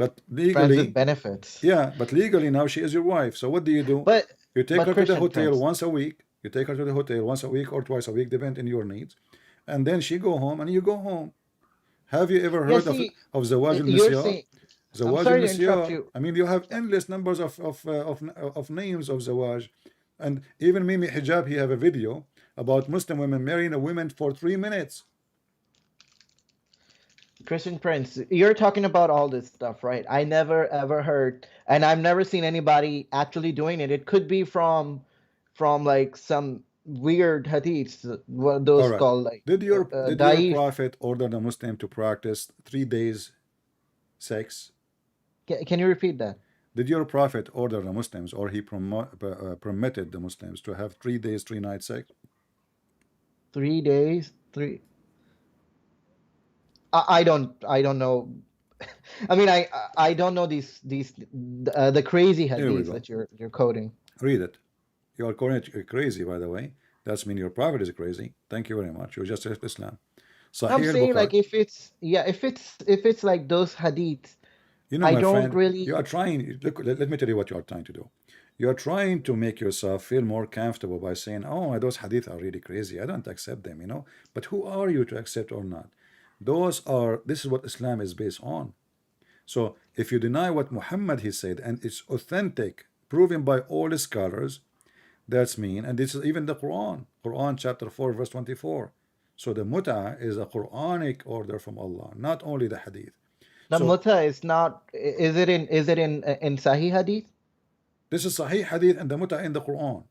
but Friends with legally, benefits. yeah, but legally now she is your wife. So what do? But You take her to the Christian hotel Prince, once a week. You take her to the hotel once a week or twice a week, depending on your needs, and then she go home and you go home. Have you ever yeah, heard see, of zawaj you're al-nisyar? saying, I'm Zawaj sorry to interrupt al-nisyar. you. I mean, you have endless numbers of names of zawaj, and even Mimi Hijab, he have a video about Muslim women marrying a woman for 3 minutes. Christian Prince, you're talking about all this stuff, right? I never ever heard, and I've never seen anybody actually doing it. It could be from like some weird hadiths, what All those right. called like Did your daif. prophet order the Muslim to practice 3 days sex? Can you repeat that? Did your prophet order the Muslims, or he permitted the Muslims to have 3 days, 3 nights sex? 3 days, three. I don't know. I mean, I don't know these the crazy Here we hadiths go. that you're quoting. Read it. You are calling it crazy, by the way. That's mean your prophet is crazy. Thank you very much. You just left Islam. I'm Sahih saying al-Bukhari. like if it's like those hadiths, You know, I my don't friend, really. you are trying. Look, let me tell you what you are trying to do. You are trying to make yourself feel more comfortable by saying, "Oh, those hadith are really crazy. I don't accept them." You know, but who are you to accept or not? This is what Islam is based on. So if you deny what Muhammad he said, and it's authentic, proven by all the scholars, that's mean. And this is even the Quran chapter 4 verse 24. So the mut'ah is a Quranic order from Allah, not only the hadith. The So mutta is not. Is it in Sahih Hadith? this is Sahih hadith and the mut'ah in the Quran.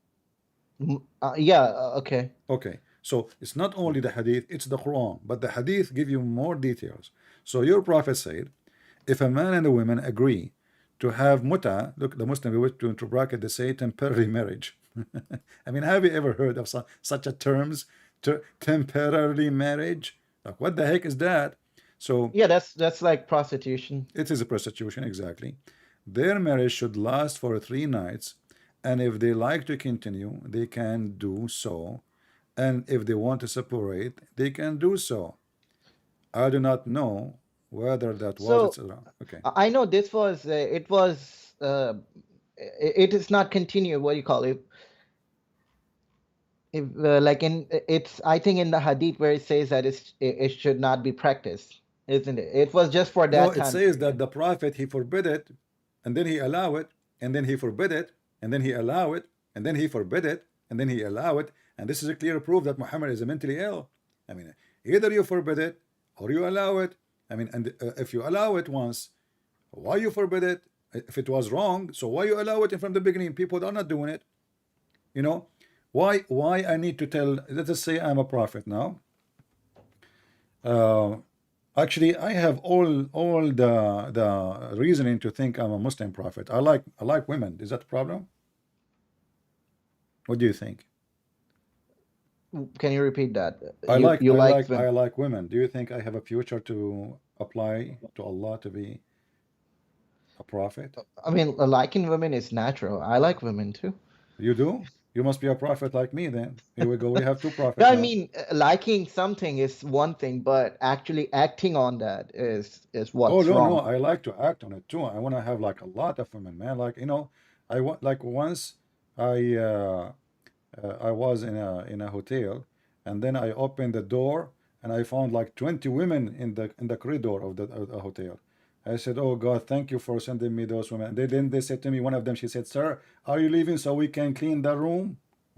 Yeah. Okay. Okay, so it's not only the hadith, it's the Quran, but the hadith give you more details. So your prophet said, if a man and a woman agree to have mut'ah, look, the Muslim wish to bracket, they say temporary marriage. I mean, have you ever heard of such a terms, temporary marriage? Like, what the heck is that? So Yeah, that's like prostitution. it is a prostitution, exactly. Their marriage should last for 3 nights, and if they like to continue, they can do so. And if they want to separate, they can do so. I do not know whether that was, So etc. Okay. I know this was it was it is not continued. What do you call it? If like in it's I think in the hadith where it says that it should not be practiced, isn't it? It was just for No, that it time says that period. the prophet he forbid it, and then he allow it, and then he forbid it, and then he allow it, and then he forbid it, and then he allow it, and this is a clear proof that Muhammad is mentally ill. I mean, either you forbid it or you allow it. I mean, and if you allow it once, why you forbid it? If it was wrong, so why you allow it from the beginning? People are not doing it. You know, why I need to tell? Let us say I'm a prophet now. Actually, I have all the reasoning to think I'm a Muslim prophet. I like women. Is that a problem? What do you think? Can you repeat that? I like You I like like I them. like women. Do you think I have a future to apply to Allah to be a prophet? I mean, liking women is natural. I like women too. You do? You must be a prophet like me then. Here we go. We have 2 No, prophets I now. mean, liking something is one thing, but actually acting on that is Oh what's no, wrong. I like to act on it too. I want to have like a lot of women, man. Like, you know, I want, like, once I I was in a hotel, and then I opened the door and I found like 20 women in the corridor of the hotel. I said, "Oh God, thank you for sending me those women." They said to me, one of them, she said, "Sir, are you leaving so we can clean the room?"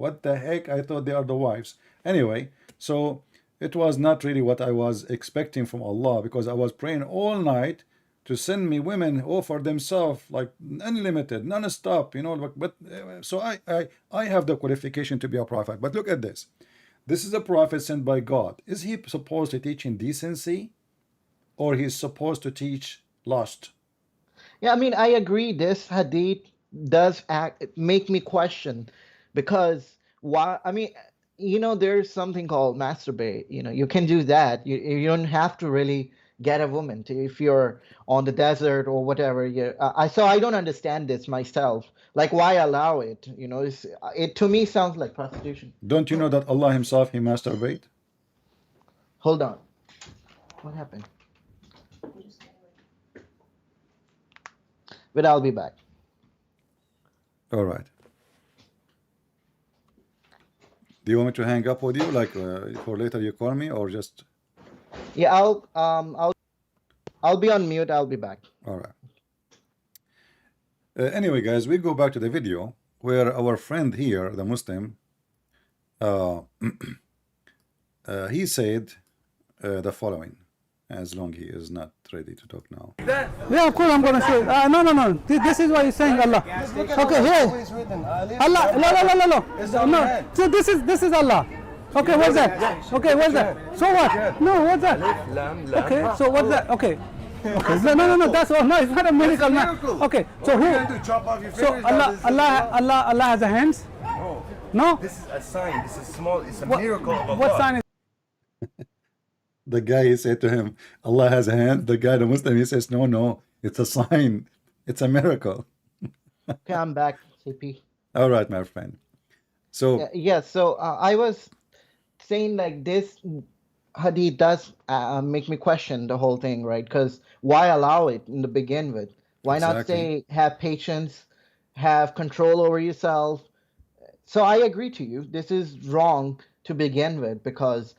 What the heck? I thought they are the wives. Anyway, so it was not really what I was expecting from Allah, because I was praying all night to send me women who offer themselves like unlimited, non-stop, you know. So I have the qualification to be a prophet. But look at this. This is a prophet sent by God. Is he supposed to teach in decency, or he's supposed to teach lust? Yeah, I mean, I agree. This hadith does make me question because why? I mean, there's something called masturbate. You can do that. You don't have to really get a woman to, if you're on the desert or whatever. So I don't understand this myself. Like, why allow it? You know, it to me sounds like prostitution. Don't you know that Allah himself, he masturbate? Hold on. What happened? But I'll be back. All right. Do you want me to hang up with you, like for later you call me, or just? Yeah, I'll be on mute. I'll be back. All right. Anyway, guys, we go back to the video where our friend here, the Muslim, he said the following. As long he is not ready to talk now. Yeah, of course I'm gonna say. No. This is why he's saying Allah. Okay, here. Allah. No. So this is Allah. Okay, what's that? Okay, what's that? So what? No, what's that? Okay, so what's that? Okay. Okay. No. That's all. No, it's not a miracle, man. Okay. So who? So Allah has a hands? No. This is a sign. This is small. It's a miracle of Allah. What sign is? The guy, he said to him, Allah has a hand. The guy, the Muslim, he says, no, it's a sign. It's a miracle. Okay, I'm back, CP. All right, my friend. So, Yeah, so I was saying like this hadith does make me question the whole thing, right? Because why allow it in the begin with? Why not say have patience, have control over yourself? So I agree to you. This is wrong to begin with because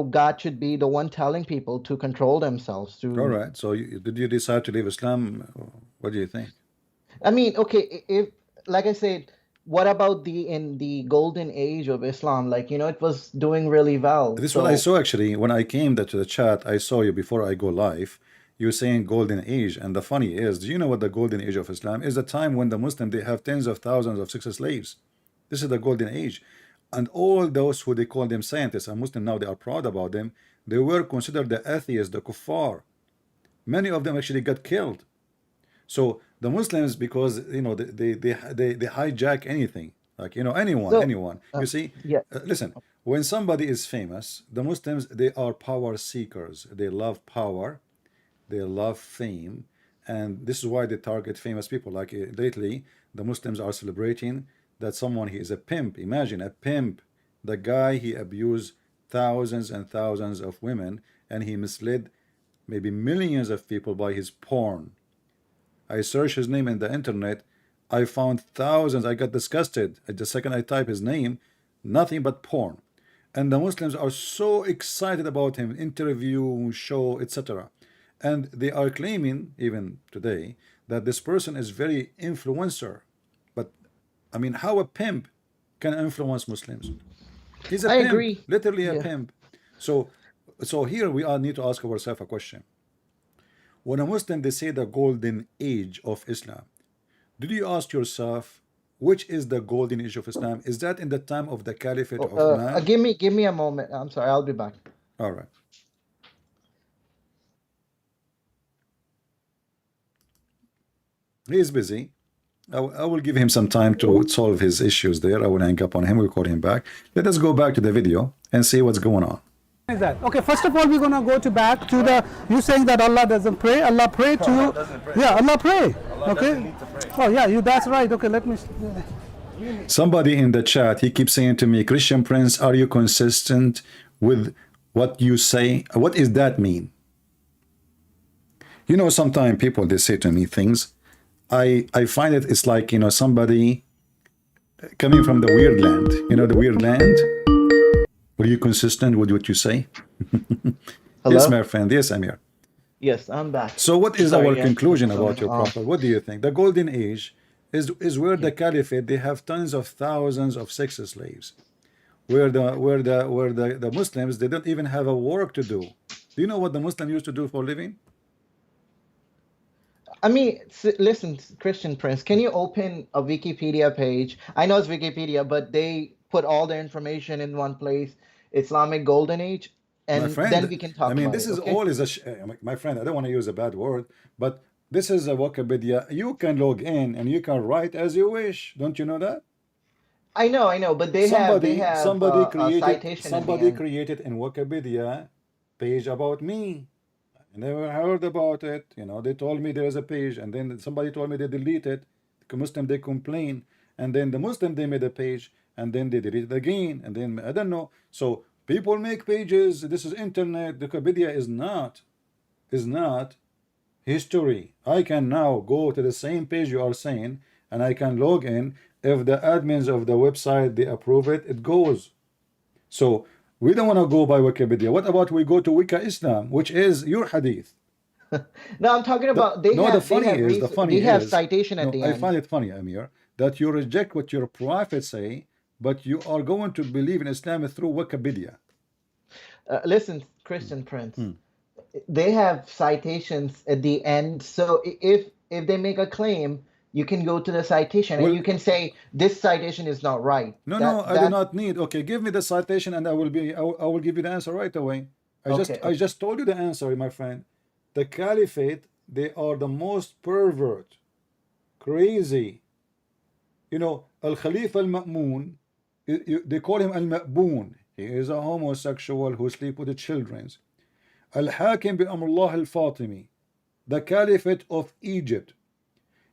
God should be the one telling people to control themselves. All right. So did you decide to leave Islam? What do you think? I mean, okay, if like I said, what about in the golden age of Islam? Like, it was doing really well. This is what I saw actually. When I came to the chat, I saw you before I go live. You were saying golden age. And the funny is, do you know what the golden age of Islam is? The time when the Muslim, they have tens of thousands of sex slaves. This is the golden age. And all those who they call them scientists and Muslim now, they are proud about them. They were considered the atheists, the kuffar. Many of them actually got killed. So the Muslims, because they hijack anything, like anyone. You see, listen. When somebody is famous, the Muslims, they are power seekers. They love power, they love fame, and this is why they target famous people. Like lately, the Muslims are celebrating that someone, he is a pimp. Imagine a pimp, the guy, he abused thousands and thousands of women, and he misled maybe millions of people by his porn. I searched his name in the internet, I found thousands. I got disgusted. The second I type his name, nothing but porn. And the Muslims are so excited about him, interview, show, etc. And they are claiming, even today, that this person is very influencer. I mean, how a pimp can influence Muslims? He's a pimp, agree. literally a pimp. So here we all need to ask ourselves a question. When a Muslim, they say the golden age of Islam, did you ask yourself, which is the golden age of Islam? Is that in the time of the Caliphate of Uthman? Give me a moment. I'm sorry, I'll be back. All right. He is busy. I will give him some time to solve his issues there. I will hang up on him. We'll call him back. Let us go back to the video and see what's going on. Is that okay? First of all, we're gonna go back to the you saying that Allah doesn't pray. Allah pray to Allah doesn't pray. Yeah, Allah pray. Allah Okay. doesn't need to pray. Oh yeah, that's right. Okay, let me. Somebody in the chat, he keeps saying to me, Christian Prince, are you consistent with what you say? What does that mean? Sometimes people, they say to me things. I find it's like, somebody coming from the weird land. The weird land? Were you consistent with what you say? Hello? Yes, my friend. Yes, Amir. Yes, I'm back. So what is Sorry, our yes. conclusion about your prophet? What do you think? The golden age is where the caliphate, they have tons of thousands of sex slaves. Where the Muslims, they don't even have a work to do. Do you know what the Muslim used to do for a living? I mean, listen, Christian Prince, can you open a Wikipedia page? I know it's Wikipedia, but they put all the information in one place, Islamic Golden Age, and then we can talk I mean, about this it, is okay? all is my friend, I don't want to use a bad word, but this is a Wikipedia. You can log in and you can write as you wish. Don't you know that? I know, but they have a citation at the end. Created in Wikipedia page about me. I never heard about it. You know, they told me there is a page, and then somebody told me they deleted. The Muslim they complain, and then the Muslim they made a page, and then they delete it again, and then I don't know. So people make pages. This is internet. The Wikipedia is not history. I can now go to the same page you are saying, and I can log in. If the admins of the website they approve it, it goes. So we don't want to go by Wikipedia. What about we go to Wika Islam, which is your hadith? No, I'm talking about they No, have the funny they have, is, the funny they have is, citation at no, the I end. find it funny, Amir, that you reject what your prophet say, but you are going to believe in Islam through Wikipedia. Listen, Christian Prince, they have citations at the end. So if they make a claim, you can go to the citation Well, and you can say this citation is not right. no, That no, I do that not need. Okay, give me the citation, and I will give you the answer right away. okay. I just told you the answer, my friend. The caliphate, they are the most pervert, crazy. You know, Al Khalifa Al Ma'mun, they call him Al Ma'boon. He is a homosexual who sleep with the children. Al Hakim bi Amrullah Al Fatimi, the caliphate of Egypt.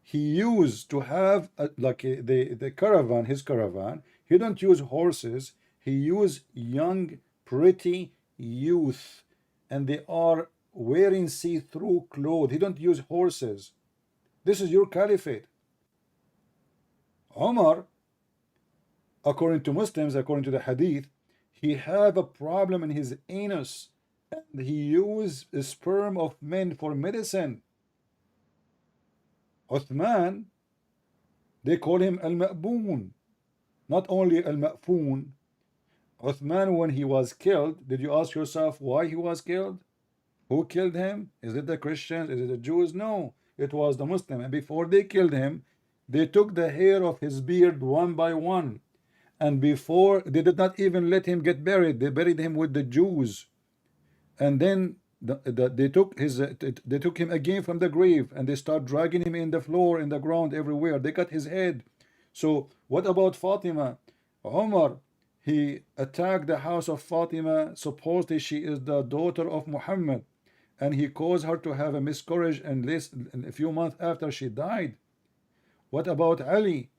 He used to have the caravan, his caravan. He don't use horses. He used young, pretty youth, and they are wearing see-through clothes. He don't use horses. This is your caliphate. Omar, according to Muslims, according to the hadith, he had a problem in his anus, and he used the sperm of men for medicine. Uthman, they call him Al-Ma'boon, not only Al-Ma'foon. Uthman, when he was killed, did you ask yourself why he was killed? Who killed him? Is it the Christians? Is it the Jews? No, it was the Muslim. And before they killed him, they took the hair of his beard one by one. And before, they did not even let him get buried. They buried him with the Jews. And then they took him again from the grave, and they start dragging him in the floor, in the ground, everywhere. They cut his head. So what about Fatima? Omar, he attacked the house of Fatima. Supposedly she is the daughter of Muhammad, and he caused her to have a miscarriage, and a few months after she died. What about Ali?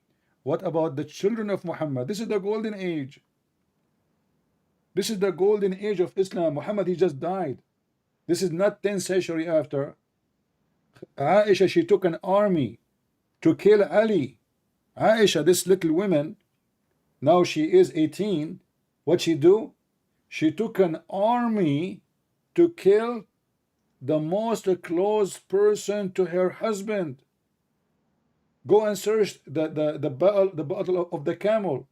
What about the children of Muhammad? This is the golden age. This is the golden age of Islam. Muhammad, he just died. This is not 10th century after. Aisha, she took an army to kill Ali. Aisha, this little woman, now she is 18. What she do? She took an army to kill the most close person to her husband. Go and search the battle of the camel.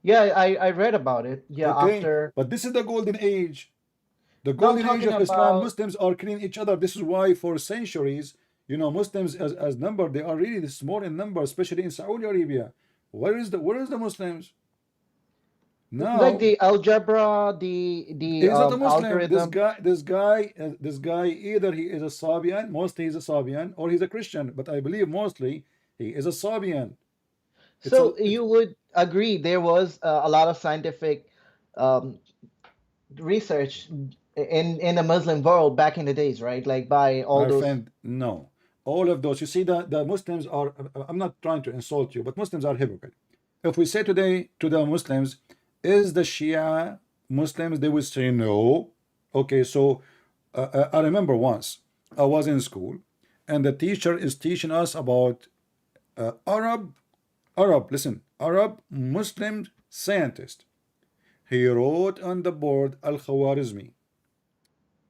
Yeah, I read about it. Yeah, Okay, after but this is the golden age. The no, I'm golden age talking of Islam. about Muslims are killing each other. This is why for centuries, you know, Muslims as number, they are really small in number, especially in Saudi Arabia. Where is the Muslims? like Now the algebra, he's not a Muslim. algorithm. This guy, either he is a Sabian, mostly he's a Sabian, or he's a Christian. But I believe mostly he is a Sabian. It's a So you would agree there was a lot of scientific um, research in the Muslim world back in the days, right? Like by all my those. friend, no. All of those, you see, the Muslims are, I'm not trying to insult you, but Muslims are hypocrite. If we say today to the Muslims, is the Shia Muslims, they would say no. Okay, so I remember once I was in school, and the teacher is teaching us about Arab Muslim scientist. He wrote on the board Al-Khwarizmi.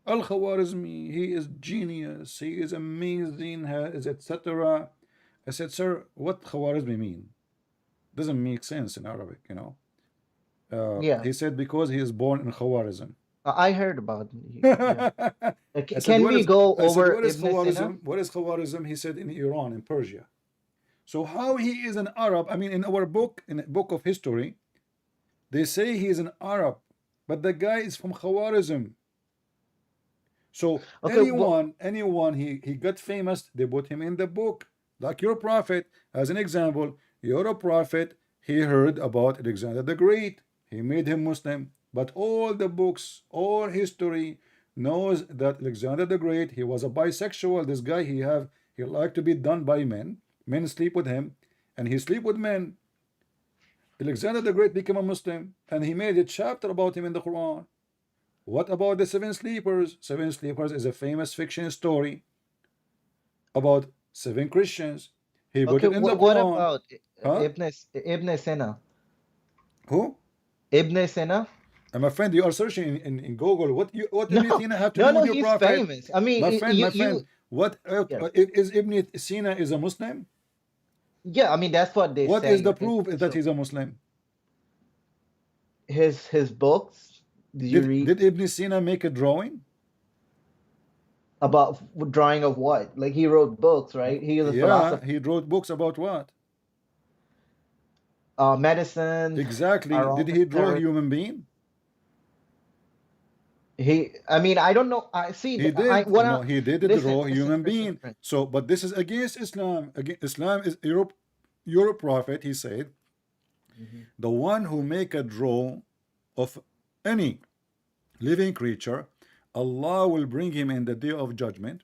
Al-Khwarizmi, he is genius, he is amazing, etc. I said, sir, what Khwarizmi mean? Doesn't make sense in Arabic, you know. Yeah, He said because he is born in Khwarizm. I heard about it. Yeah. I said, Can we go I said, over what is Ibn Sina? Khwarizm? What is Khwarizm? He said in Iran, in Persia. So how he is an Arab? I mean, in our book, in a book of history, they say he is an Arab, but the guy is from Khwarizm. So Okay, well, anyone he got famous, they put him in the book. Like your prophet, as an example, your prophet, he heard about Alexander the Great. He made him Muslim. But all the books, all history, knows that Alexander the Great, he was a bisexual. This guy, he liked to be done by men. Men sleep with him, and he sleep with men. Alexander the Great became a Muslim, and he made a chapter about him in the Quran. What about the seven sleepers? Seven sleepers is a famous fiction story about seven Christians. He put Okay, it in the what Quran. about Huh? Ibn Sina? Who? Ibn Sina? And my friend, you are searching in Google. What Ibn No, Sina have to do no, with your he's prophet? famous. I mean, My friend, you, what yeah, is Ibn Sina is a Muslim? yeah. I mean, that's what they What say. is the Okay, proof that so he's a Muslim? his books. Did you read Did Ibn Sina make a drawing? about drawing of what? Like he wrote books, right? He was a Yeah, philosopher, he wrote books about what? medicine, Exactly. Did he draw a aromatherapy. human being? I mean, I don't know. I see. He I did. what No, I he did listen, draw a listen, human Christian being. Prince. So, but this is against Islam. Islam is your prophet. He said, the one who make a draw of any living creature, Allah will bring him in the day of judgment,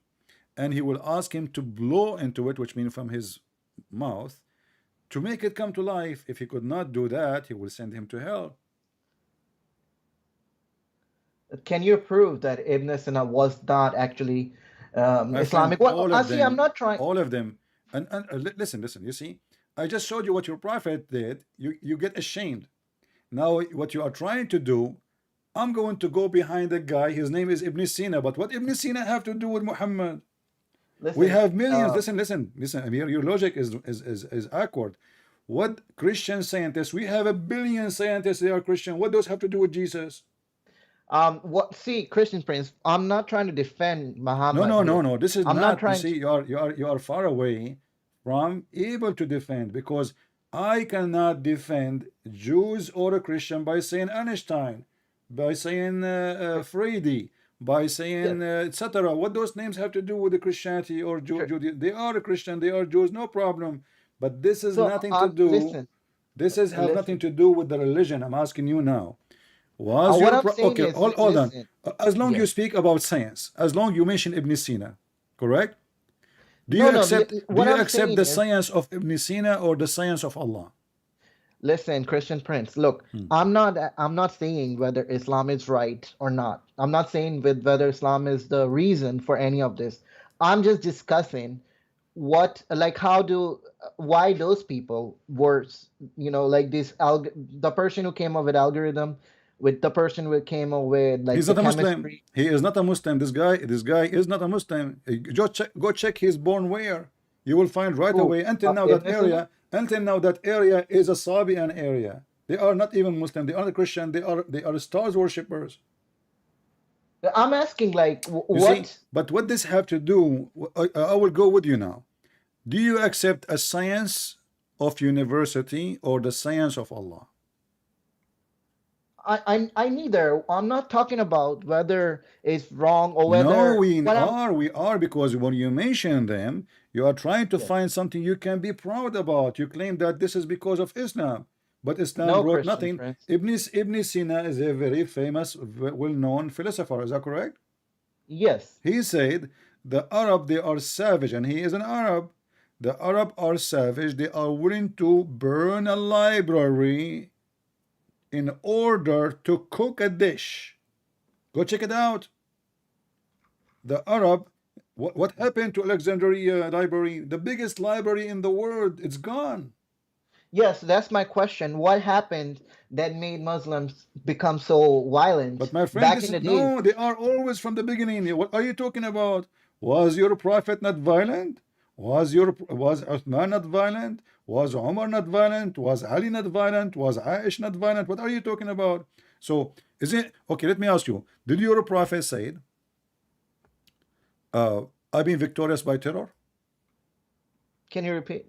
and he will ask him to blow into it, which means from his mouth, to make it come to life. If he could not do that, he will send him to hell. Can you prove that Ibn Sina was not actually My Islamic? friend, Well, I see. I'm not trying. all of them, and listen, you see, I just showed you what your prophet did. You get ashamed. Now, what you are trying to do, I'm going to go behind a guy. His name is Ibn Sina. But what Ibn Sina have to do with Muhammad? We Listen, have millions. Listen. I mean, your logic is awkward. What Christian scientists? We have a billion scientists. They are Christian. What those have to do with Jesus? what? See, Christian Prince. I'm not trying to defend No, Muhammad no, no, here. no. This is I'm not not. You trying to. see, you are far away from able to defend, because I cannot defend Jews or a Christian by saying Einstein, by saying Freudi, by Yes, saying etc. What those names have to do with the Christianity or sure. Judaism? They are a Christian. They are Jews. No problem. But this is So, nothing to do. listen, This is have nothing listen. to do with the religion. I'm asking you now. Was What your I'm saying okay? is, Hold on. listen. As long you Yes. speak about science, as long you mention Ibn Sina, correct? Do No, you no. accept What I'm the saying is, science of Ibn Sina or the science of Allah? listen, Christian Prince. Look, I'm not saying whether Islam is right or not. I'm not saying whether Islam is the reason for any of this. I'm just discussing what, like, why those people were, like the person who came up with algorithm, with the person who came up with like He's the not a Muslim. chemistry. He is not a Muslim. This guy is not a Muslim. Go check his born where. You will find right Who? away. Ibn Sina? Until now that area is a Sabian area. They are not even Muslim. They are not Christian. They are stars worshippers. I'm asking, like, You see, what? but what this have to do? I will go with you now. Do you accept a science of university or the science of Allah? I neither. I'm not talking about whether it's wrong or No, whether we what I'm. are, because when you mention them, you are trying to Yes. find something you can be proud about. You claim that this is because of Islam, but Islam No, brought Christian nothing. Prince. Ibn Sina is a very famous, well-known philosopher. Is that correct? Yes. He said the Arab, they are savage, and he is an Arab. The Arab are savage. They are willing to burn a library in order to cook a dish. Go check it out. The Arab, what happened to Alexandria library? The biggest library in the world. It's gone. Yes, that's my question. What happened that made Muslims become so violent But my friend, back this in is the days? no, they are always from the beginning. What are you talking about? Was your prophet not violent? Was Uthman not violent? Was Umar not violent? Was Ali not violent? Was Aish not violent? What are you talking about? So is it okay? Let me ask you: did your prophet say, "I've been victorious by terror"? Can you repeat?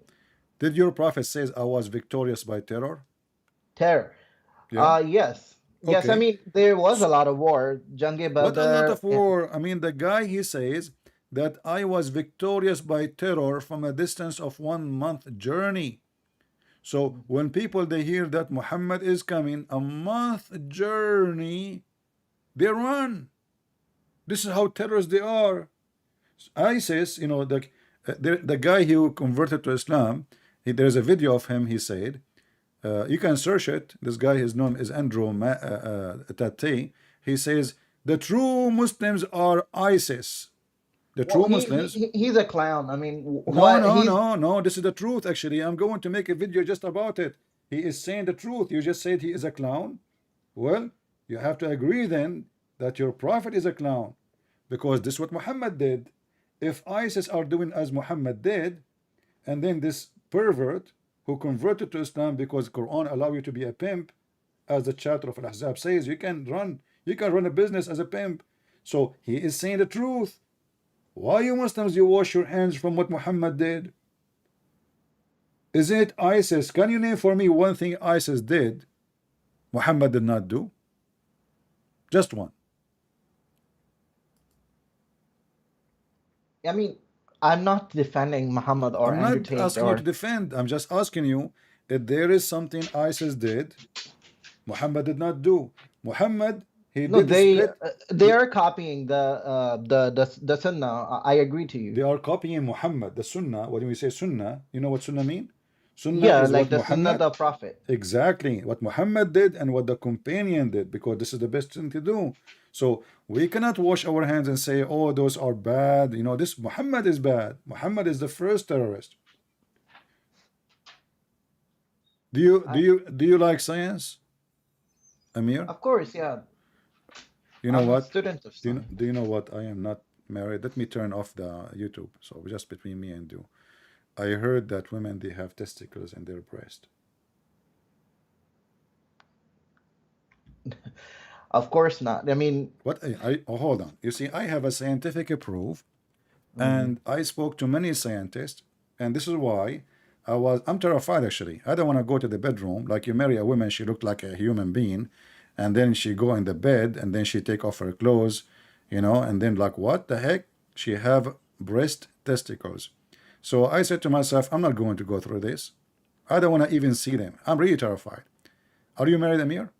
Did your prophet says, "I was victorious by terror"? Terror. Yeah. Yes. Yes, I Okay. mean, there was a lot of war. Jange What a lot Badr. of war. I mean, the guy, he says that I was victorious by terror from a distance of 1 month journey. So when people they hear that Muhammad is coming, a month journey, they run. This is how terrorists they are. ISIS, the guy who converted to Islam, there's a video of him. He said, you can search it. This guy, his name is Andrew Tate. He says the true Muslims are ISIS. The true Muslims. He's a clown. I mean, No. This is the truth. Actually, I'm going to make a video just about it. He is saying the truth. You just said he is a clown. Well, you have to agree then that your prophet is a clown, because this is what Muhammad did. If ISIS are doing as Muhammad did, and then this pervert who converted to Islam because Quran allow you to be a pimp, as the chapter of Al-Ahzab says, you can run a business as a pimp. So he is saying the truth. Why you Muslims, you wash your hands from what Muhammad did? Is it ISIS? Can you name for me one thing ISIS did Muhammad did not do? Just one. I mean, I'm not defending Muhammad or I'm Andrew not Tate asking you to defend. I'm just asking you if there is something ISIS did Muhammad did not do. Muhammad, no, they are copying the Sunnah. I agree to you. They are copying Muhammad, the Sunnah. When we say Sunnah, you know what Sunnah mean? Sunnah Yeah, is like what the Muhammad, Sunnah of the Prophet. exactly what Muhammad did and what the companion did, because this is the best thing to do. So we cannot wash our hands and say, oh, those are bad. This Muhammad is bad. Muhammad is the first terrorist. Do you like science, Amir? Of course, yeah. You know I'm what? a student of science. Do you know what? I am not married. Let me turn off the YouTube. So just between me and you. I heard that women, they have testicles in their breast. Of course not. I mean, What? Hold on. You see, I have a scientific proof, and I spoke to many scientists, and this is why I'm terrified actually. I don't want to go to the bedroom. Like, you marry a woman, she looked like a human being, and then she go in the bed, and then she take off her clothes, and then like, what the heck? She have breast testicles. So I said to myself, I'm not going to go through this. I don't want to even see them. I'm really terrified. Are you married, Amir?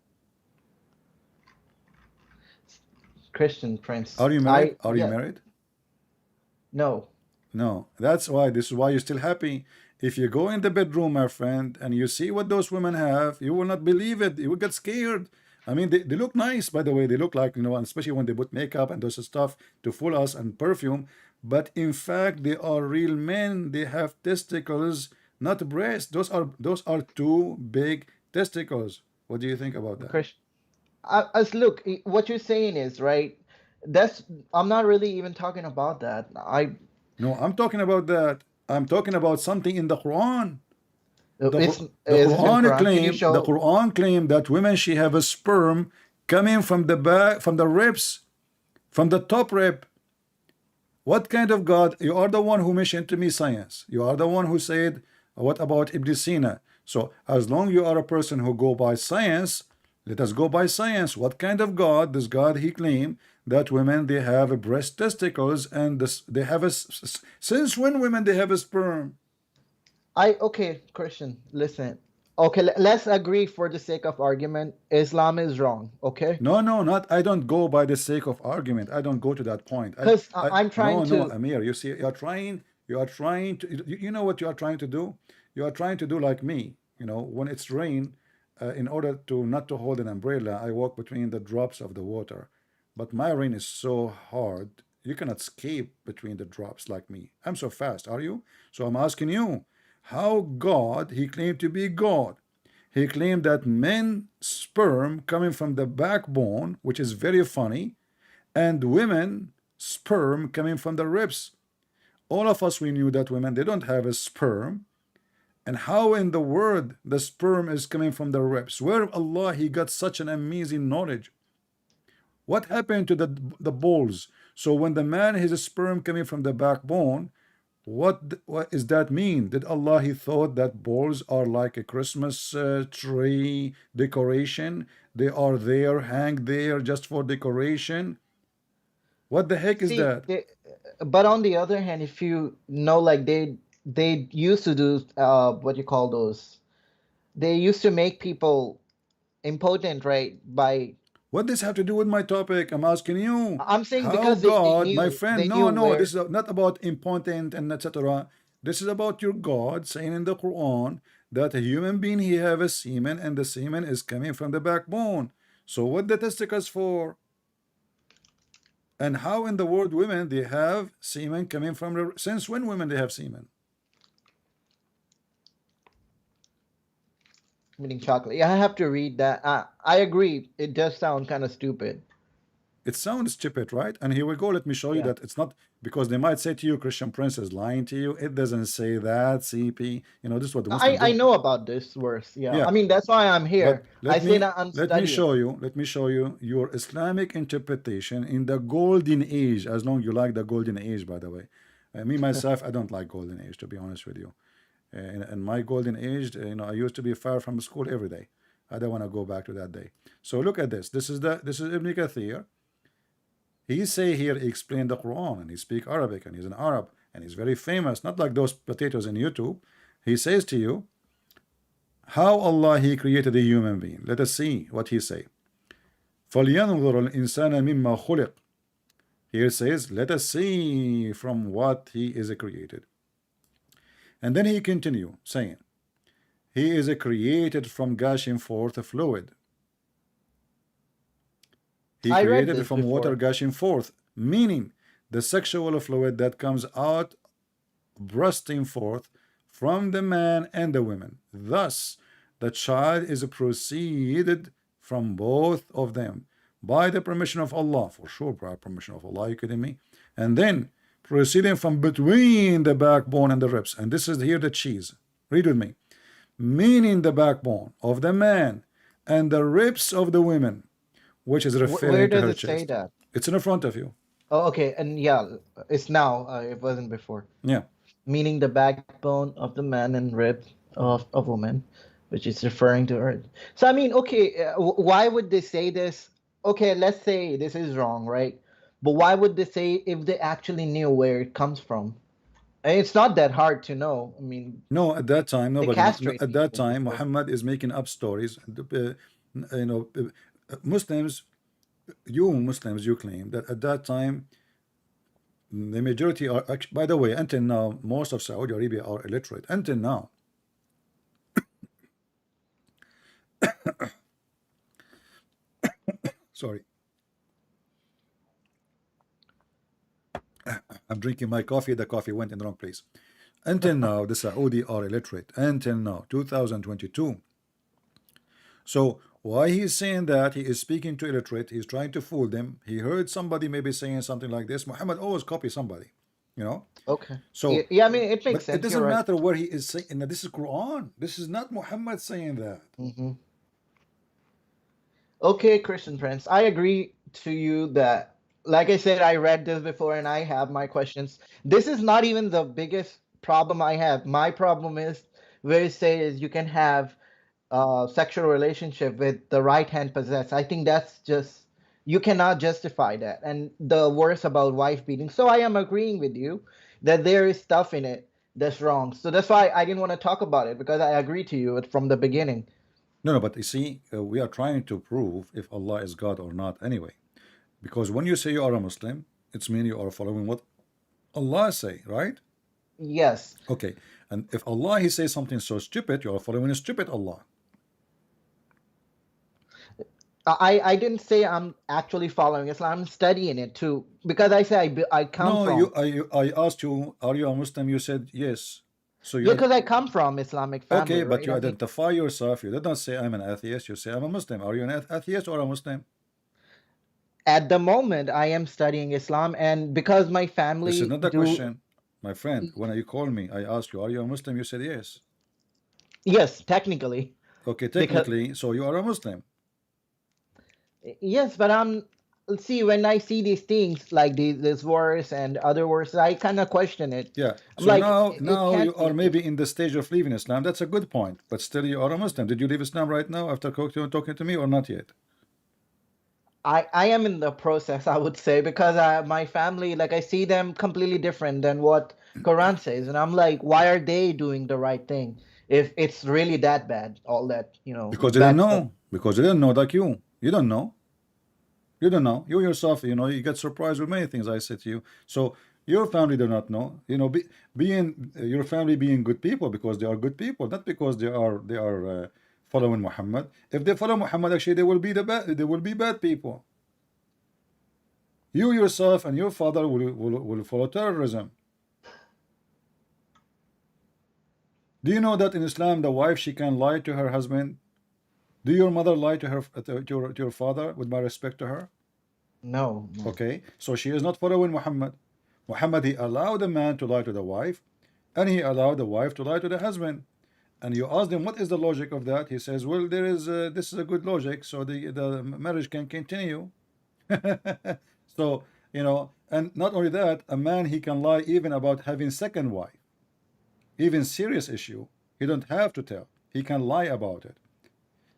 Christian Prince. Are you married? Are you yeah, married? No. No. This is why you're still happy. If you go in the bedroom, my friend, and you see what those women have, you will not believe it. You will get scared. I mean, they look nice, by the way. They look like, especially when they put makeup and those stuff to fool us, and perfume. But in fact, they are real men. They have testicles, not breasts. Those are two big testicles. What do you think about that? Christian. Look, what you're saying is right. I'm not really even talking about that. No, I'm talking about that. I'm talking about something in the Quran. The Quran claim that women, she have a sperm coming from the back, from the ribs, from the top rib. What kind of God? You are the one who mentioned to me science. You are the one who said, what about Ibn Sina? So as long you are a person who go by science, let us go by science. What kind of God? This God, he claimed that women, they have a breast testicles, and they have a, since when women, they have a sperm? Okay, Christian, listen. Okay, let's agree for the sake of argument. Islam is wrong, okay? No, not. I don't go by the sake of argument. I don't go to that point. Because I'm trying to. No, Amir, you see, you are trying to. You know what you are trying to do? You are trying to do like me. When it's rain, in order to not to hold an umbrella, I walk between the drops of the water. But my rain is so hard, you cannot escape between the drops like me. I'm so fast, are you? So I'm asking you, how God, he claimed to be God. He claimed that men's sperm coming from the backbone, which is very funny, and women sperm coming from the ribs. All of us, we knew that women, they don't have a sperm. And how in the world the sperm is coming from the ribs? Where Allah, he got such an amazing knowledge? What happened to the balls? So when the man has a sperm coming from the backbone, what does that mean? Did Allah, he thought that balls are like a Christmas tree decoration? They are there, hang there just for decoration? What the heck is that? But on the other hand, if you know, like they used to do what you call those. They used to make people impotent, right? By What does have to do with my topic? I'm asking you. I'm saying How because God, my friend, they no, knew no, where. this is not about important and etc. This is about your God saying in the Quran that a human being he have a semen and the semen is coming from the backbone. So what the testicles for? And how in the world women they have semen coming from the, since when women they have semen? Meaning chocolate. Yeah, I have to read that. I agree. It does sound kind of stupid. It sounds stupid, right? And here we go. Let me show you Yeah. that it's not, because they might say to you, Christian Prince is lying to you. It doesn't say that, CP. You know, this is what the Muslims I do. know about this verse. Yeah. Yeah. I mean, that's why I'm But here. I say that I'm let me studying. show you your Islamic interpretation in the golden age, as long you like the golden age, by the way. Me myself, I don't like golden age, to be honest with you. In my golden age, you know, I used to be far from school every day. I don't want to go back to that day. So look at this. This is Ibn Kathir. He say here, he explained the Quran and he speak Arabic and he's an Arab and he's very famous, not like those potatoes in YouTube. He says to you, how Allah he created a human being. Let us see what he say. فَلْيَنْظُرَ الْإِنسَانَ مِمَّا خُلِقْ. Here says, let us see from what he is created. And then he continue saying, he is created from gushing forth a fluid. He I read created this from water before. gushing forth, meaning the sexual fluid that comes out bursting forth from the man and the woman. Thus, the child is proceeded from both of them by the permission of Allah, for sure, by permission of Allah, are you kidding me? And then proceeding from between the backbone and the ribs. And this is here the cheese. Read with me. Meaning the backbone of the man and the ribs of the women, which is Where referring to does her it say chest. that? It's in front of you. Oh, okay. And yeah, it's now. It wasn't before. Yeah. Meaning the backbone of the man and rib of a woman, which is referring to her. So I mean, okay, why would they say this? Okay, let's say this is wrong, right? But why would they say if they actually knew where it comes from? And it's not that hard to know. I mean, No, at that time, they nobody. castrate At that people time, before. Muhammad is making up stories. You know, Muslims, you Muslims, you claim that at that time, the majority are. By the way, until now, most of Saudi Arabia are illiterate. Until now, sorry, I'm drinking my coffee. The coffee went in the wrong place. Until now, the Saudi are illiterate. Until now, 2022. So why he's saying that? He is speaking to illiterate. He's trying to fool them. He heard somebody maybe saying something like this. Muhammad always copy somebody, you know. Okay. So, Yeah, I mean, it makes but it sense. doesn't You're right. matter where he is saying. And this is Quran. This is not Muhammad saying that. hmm Okay, Christian Prince, I agree to you that, like I said, I read this before and I have my questions. This is not even the biggest problem I have. My problem is where it says you can have sexual relationship with the right hand possessed. I think that's just, you cannot justify that. And the worst about wife beating. So I am agreeing with you that there is stuff in it that's wrong. So that's why I didn't want to talk about it, because I agree to you from the beginning. No, no, but you see, we are trying to prove if Allah is God or not anyway. Because when you say you are a Muslim, it's mean you are following what Allah say, right? Yes. Okay. And if Allah he says something so stupid, you are following a stupid Allah. I didn't say I'm actually following Islam. I'm studying it too, because I say I come No, from. I asked you, are you a Muslim? You said yes. So Yeah, you because I come from Islamic family, okay, but right? you I mean, identify yourself. You did not say I'm an atheist. You say I'm a Muslim. Are you an atheist or a Muslim? at the moment I am studying Islam, and because my This is family not the do. question, my friend. When you call me, I asked you, are you a Muslim? You said yes. Yes, technically. Okay, Because technically, so you are a Muslim. yes, but see, when I see these things like this verse and other verses, I kind of question it. Yeah. I'm So like, now can't you are be. maybe in the stage of leaving Islam. That's a good point. But still you are a Muslim. Did you leave Islam right now after talking to me or not yet? I am in the process, I would say, because my family, like I see them completely different than what Quran says, and I'm like, why are they doing the right thing if it's really that bad? All that Because they didn't bad stuff. know. Because they didn't know like you. You don't know. You don't know. You yourself, you get surprised with many things I said to you. So your family do not know. Being your family being good people because they are good people, not because they are following Muhammad. If they follow Muhammad, actually they will be they will be bad people. You yourself and your father will follow terrorism. Do you know that in Islam the wife she can lie to her husband? Do your mother lie to her to your father with my respect to her? No. Okay, so she is not following Muhammad. Muhammad, he allowed a man to lie to the wife, and he allowed the wife to lie to the husband. And you ask him, what is the logic of that? He says, well, this is a good logic, so the marriage can continue. So, and not only that, a man, he can lie even about having second wife. Even serious issue, he don't have to tell. He can lie about it.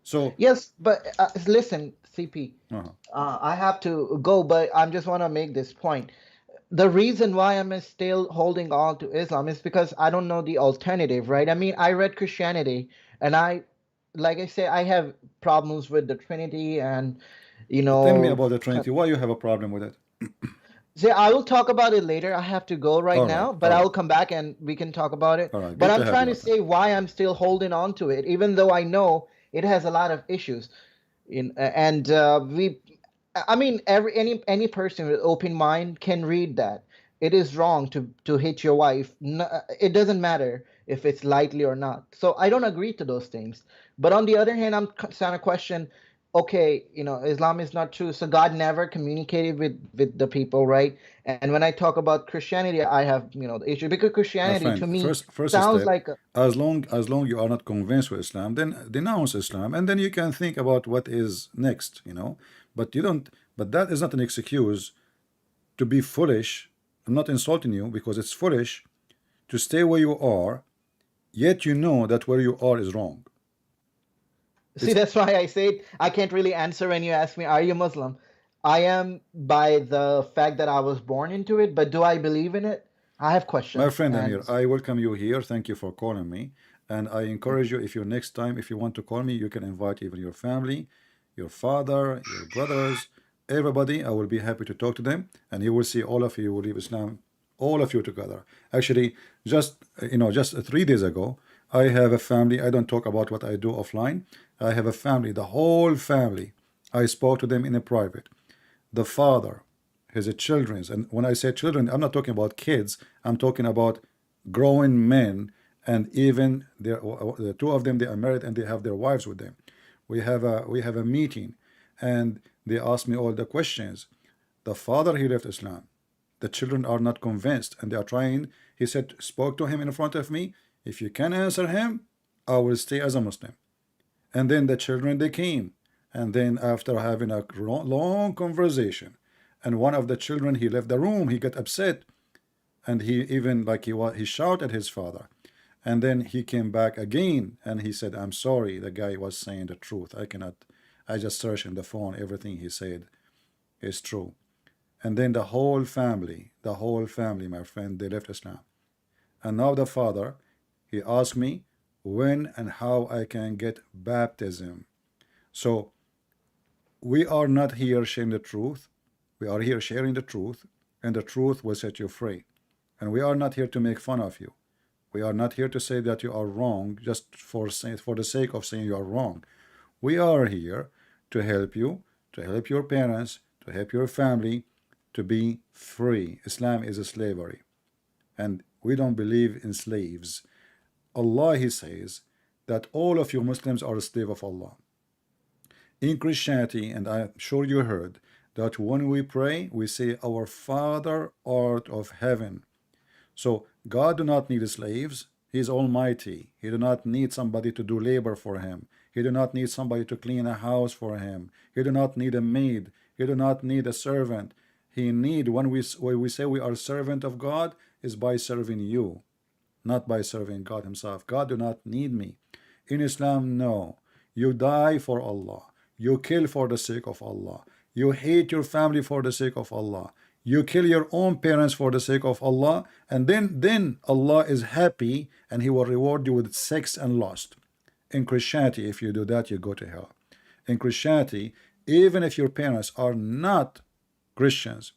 So, Yes, but listen, CP. uh-huh. I have to go, but I just want to make this point. The reason why I'm still holding on to Islam is because I don't know the alternative, right? I mean, I read Christianity, and like I say, I have problems with the Trinity, and Tell me about the Trinity. Why you have a problem with it? see, I will talk about it later. I have to go right All right, now, but all I right. will come back and we can talk about it. All right, But good to I'm have trying you, to my friend. say why I'm still holding on to it, even though I know it has a lot of issues. I mean, any person with open mind can read that. It is wrong to hit your wife. It doesn't matter if it's lightly or not. So I don't agree to those things. But on the other hand, I'm trying to question. Okay, Islam is not true. So God never communicated with the people, right? And when I talk about Christianity, I have the issue because My Christianity to friend, me first sounds step, like as long you are not convinced with Islam, then denounce Islam, and then you can think about what is next, But you don't. But that is not an excuse to be foolish. I'm not insulting you because it's foolish to stay where you are, yet you know that where you are is wrong. See, It's that's why I said I can't really answer when you ask me, are you Muslim? I am by the fact that I was born into it, but do I believe in it? I have My questions. friend And Amir, I welcome you here. Thank you for calling me. And I encourage you, if you next time, if you want to call me, you can invite even your family, your father, your brothers, everybody. I will be happy to talk to them. And you will see all of you will leave Islam, all of you together. Actually, just 3 days ago, I have a family. I don't talk about what I do offline. I have a family, the whole family. I spoke to them in a private. The father, his children's, and when I say children, I'm not talking about kids. I'm talking about grown men, and even the two of them, they are married and they have their wives with them. We have a meeting, and they ask me all the questions. The father, he left Islam. The children are not convinced, and they are trying. He said, spoke to him in front of me. If you can answer him, I will stay as a Muslim. And then the children, they came. And then after having a long conversation, and one of the children, he left the room, he got upset. And he even, he shouted at his father. And then he came back again, and he said, I'm sorry, the guy was saying the truth. I just searched in the phone, everything he said is true. And then the whole family, my friend, they left Islam. And now the father, he asked me when and how I can get baptism. So we are not here sharing the truth. We are here sharing the truth, and the truth will set you free. And we are not here to make fun of you. We are not here to say that you are wrong just for the sake of saying you are wrong. We are here to help you, to help your parents, to help your family to be free. Islam is a slavery, and we don't believe in slaves. Allah, he says that all of you Muslims are a slave of Allah. In Christianity, and I'm sure you heard that when we pray, we say, Our Father art of heaven. So God do not need slaves. He is almighty. He do not need somebody to do labor for him. He do not need somebody to clean a house for him. He do not need a maid. He do not need a servant. When we say we are servant of God, is by serving you, not by serving God himself. God do not need me. In Islam, no. You die for Allah. You kill for the sake of Allah. You hate your family for the sake of Allah. You kill your own parents for the sake of Allah, and then Allah is happy and he will reward you with sex and lust. In Christianity, if you do that, you go to hell. In Christianity, even if your parents are not Christians,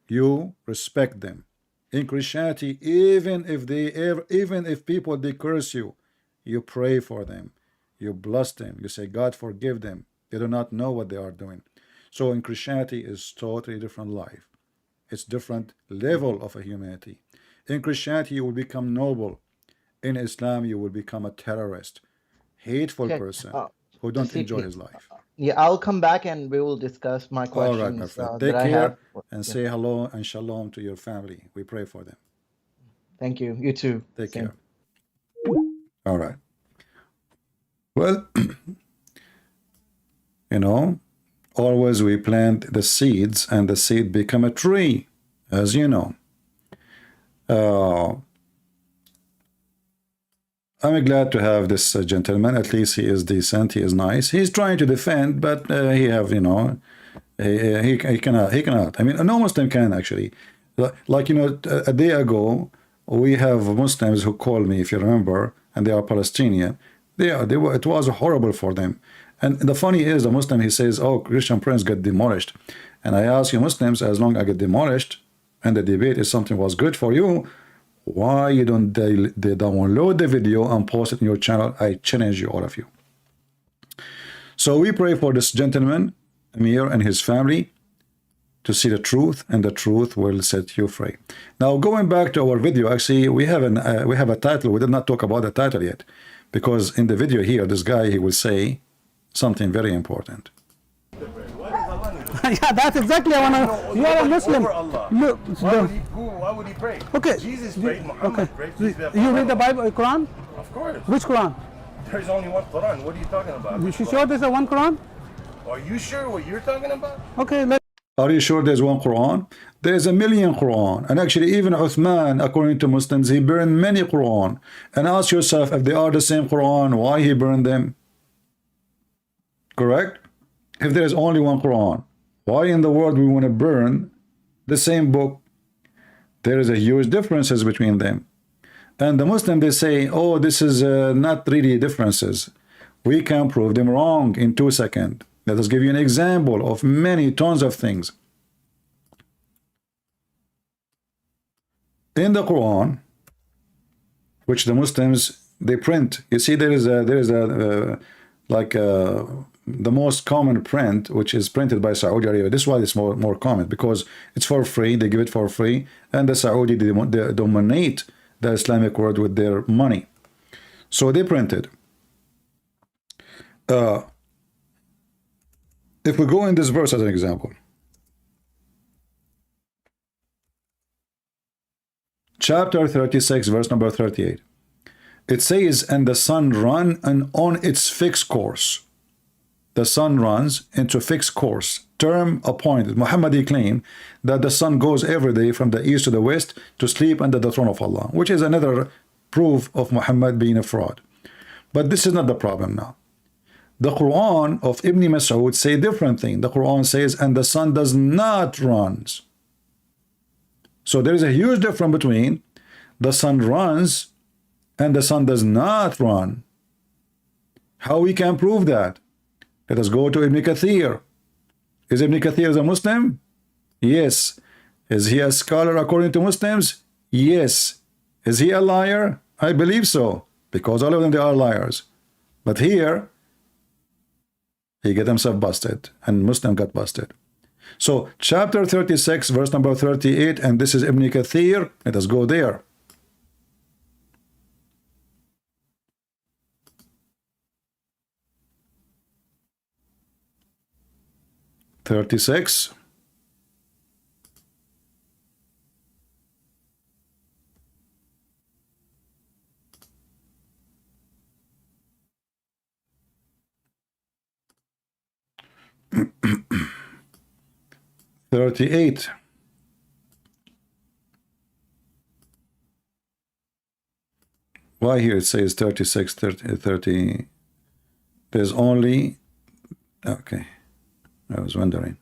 you respect them. In Christianity, even if people they curse you, you pray for them, you bless them, you say, God forgive them, they do not know what they are doing. So in Christianity is totally different life. It's different level of a humanity. In Christianity you will become noble. In Islam you will become a terrorist, hateful Okay. person Uh, who don't CP, enjoy his life. yeah, I'll come back and we will discuss my All right, my questions friend. that Take I have. care and Yeah. say hello and shalom to your family. We pray for them. Thank you. You too. Take Same. care. All right. Well, you know, always we plant the seeds and the seed become a tree, as you know. I'm glad to have this gentleman. At least he is decent. He is nice. He's trying to defend, but he have, you know, he cannot. I mean, no Muslim can actually. Like, you know, a day ago, we have Muslims who called me, if you remember, and they are Palestinian. It was horrible for them. And the funny is, the Muslim, he says, oh, Christian prince got demolished. And I ask you Muslims, as long as I get demolished, and the debate is something was good for you, why you don't they download the video and post it in your channel? I challenge you, all of you. So we pray for this gentleman, Amir, and his family to see the truth, and the truth will set you free. Now, going back to our video, actually, we have a title. We did not talk about the title yet, because in the video here, this guy, he will say something very important. Yeah, that's exactly I want to. You are a Muslim. Over Allah. Look, Why would he pray? Okay. Jesus prayed. Muhammad Okay. prayed. Peace be upon You read him. the Bible, Quran? Of course. Which Quran? There's only one Quran. What are you talking about? You sure there's a one Quran? Are you sure what you're talking about? Okay, let. Are you sure there's one Quran? There's a million Quran. And actually, even Uthman, according to Muslims, he burned many Quran. And ask yourself, if they are the same Quran, why he burned them? Correct? If there is only one Quran, why in the world we want to burn the same book? There is a huge differences between them. And the Muslim, they say, oh, this is not really differences. We can prove them wrong in 2 seconds. Let us give you an example of many tons of things. In the Quran, which the Muslims, they print, you see there is the most common print, which is printed by Saudi Arabia. This is why it's more common, because it's for free. They give it for free, and the Saudi, they dominate the Islamic world with their money. So they printed. If we go in this verse as an example, chapter 36, verse number 38, it says, and the sun run on its fixed course. The sun runs into fixed course, term appointed. Muhammad claimed that the sun goes every day from the east to the west to sleep under the throne of Allah, which is another proof of Muhammad being a fraud. But this is not the problem now. The Quran of Ibn Mas'ud say different thing. The Quran says, and the sun does not run. So there is a huge difference between the sun runs and the sun does not run. How we can prove that? Let us go to Ibn Kathir. Is Ibn Kathir a Muslim? Yes. Is he a scholar according to Muslims? Yes. Is he a liar? I believe so, because all of them, they are liars. But here, he got himself busted, and Muslim got busted. So, chapter 36, verse number 38, and this is Ibn Kathir. Let us go there. (36). (38). Why here it says 36, 30? There's only, okay, I was wondering.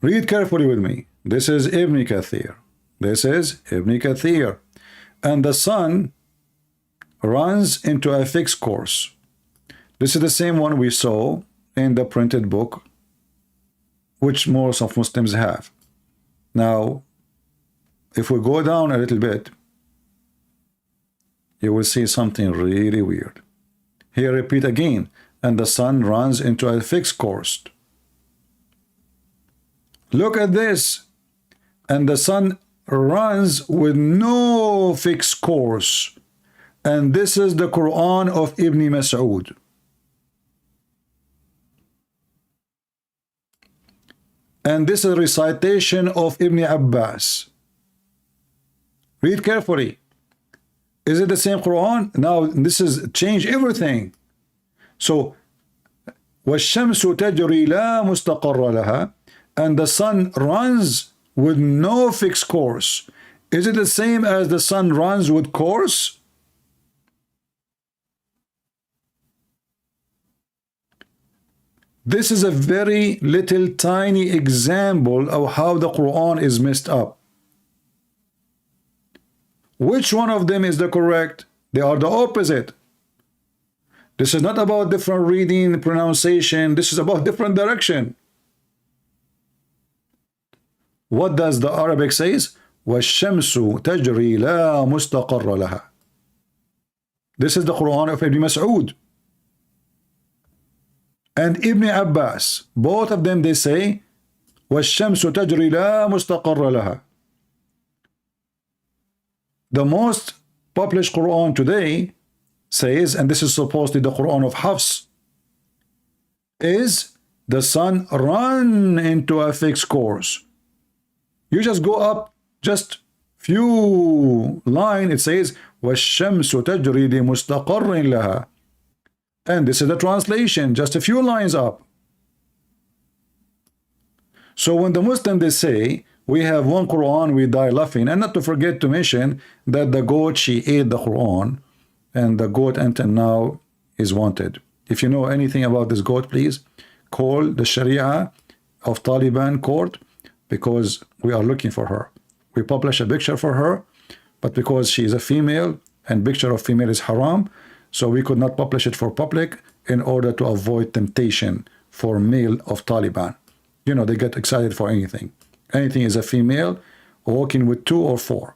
Read carefully with me. This is Ibn Kathir. This is Ibn Kathir. And the sun runs into a fixed course, This is the same one we saw in the printed book, which most of Muslims have. Now, if we go down a little bit, you will see something really weird. Here, repeat again, and the sun runs into a fixed course. Look at this. And the sun runs with no fixed course. And this is the Quran of Ibn Mas'ud. And this is a recitation of Ibn Abbas. Read carefully. Is it the same Quran? Now this is change everything. So وَالشَّمْسُ تَجْرِي لَا مُسْتَقَرَّ لَهَا, and the sun runs with no fixed course. Is it the same as the sun runs with course? This is a very little tiny example of how the Quran is messed up. Which one of them is the correct? They are the opposite. This is not about different reading, pronunciation. This is about different direction. What does the Arabic says? وَالشَّمْسُ تَجْرِي لَا مُسْتَقَرَّ لَهَا. This is the Quran of Ibn Mas'ud. And Ibn Abbas, both of them, they say وَالشَّمْسُ تَجْرِي لَا مُسْتَقَرَّ لَهَا. The most published Quran today says, and this is supposedly the Quran of Hafs, is the sun run into a fixed course. You just go up just few line, it says وَالشَّمْسُ تَجْرِي لِمُسْتَقَرٍ لَهَا. And this is the translation, just a few lines up. So when the Muslims, they say, we have one Quran, we die laughing. And not to forget to mention that the goat, she ate the Quran, and the goat until now is wanted. If you know anything about this goat, please call the Sharia of Taliban court, because we are looking for her. We publish a picture for her, but because she is a female and picture of female is haram, so we could not publish it for public in order to avoid temptation for male of Taliban. You know, they get excited for anything. Anything is a female walking with 2 or 4.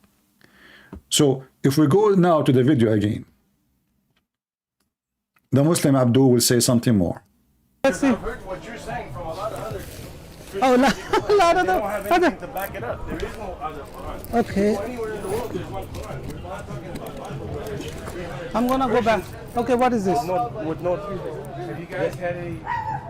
So if we go now to the video again, the Muslim Abdul will say something more. Let's see. I've heard what you're saying from a lot of other Oh, Christians. lot of They don't have them. anything to back it up. There is no other Quran. Okay. Go anywhere in the world, there's one Quran. We're not talking about Bible where there's 300 I'm gonna go back. Okay, what is this? with no Have you guys had any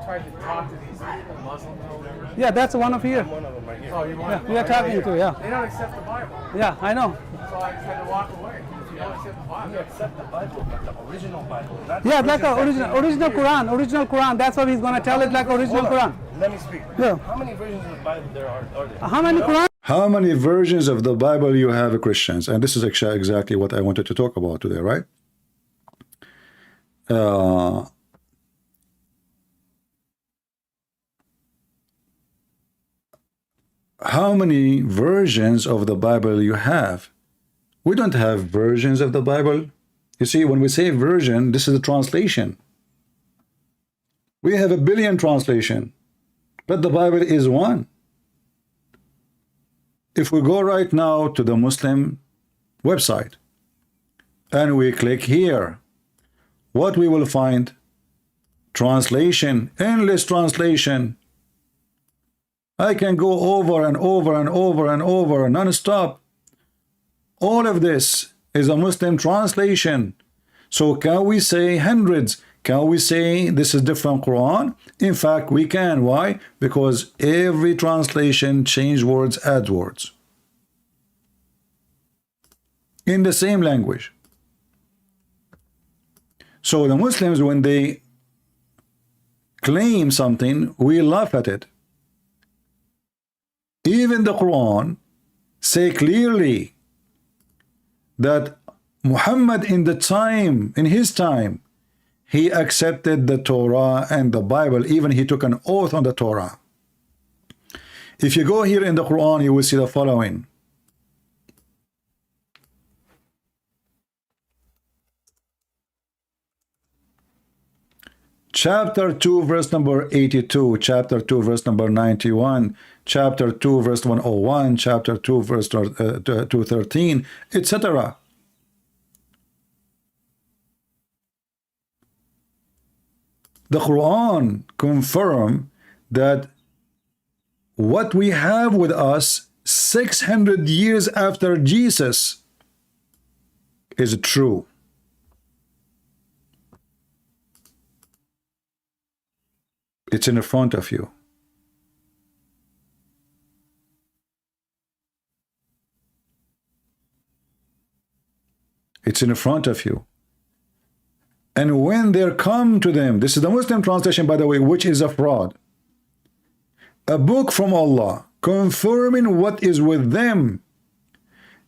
tried to talk to these Muslims or whatever? Yeah, that's one of here. One of them right here. Oh, you Yeah, want? we are talking to, yeah. They don't accept the Bible, Yeah, I know. so I had to walk away. If you don't accept the Bible, You accept the Bible, but the original Bible, not Yeah, the like a version that original came original Quran. That's what he's gonna tell it like original Hold on. Quran. Let me speak. Yeah. How many versions of the Bible there are there? How many Quran? How many versions of the Bible you have, Christians? And this is actually exactly what I wanted to talk about today, right? How many versions of the Bible you have? We don't have versions of the Bible. You see, when we say version, this is a translation. We have a billion translation, but the Bible is one. If we go right now to the Muslim website and we click here, what we will find? Translation, endless translation. I can go over and over and over and over non-stop. All of this is a Muslim translation. So can we say hundreds? Can we say this is different Quran? In fact, we can. Why? Because every translation change words, add words. In the same language. So the Muslims, when they claim something, we laugh at it. Even the Quran say clearly that Muhammad in his time, he accepted the Torah and the Bible. Even he took an oath on the Torah. If you go here in the Quran, you will see the following. Chapter 2, verse number 82, chapter 2, verse number 91, chapter 2, verse 101, chapter 2, verse 213, etc. The Quran confirm that what we have with us 600 years after Jesus is true. It's in front of you. It's in front of you. And when there come to them, this is the Muslim translation, by the way, which is a fraud, a book from Allah confirming what is with them.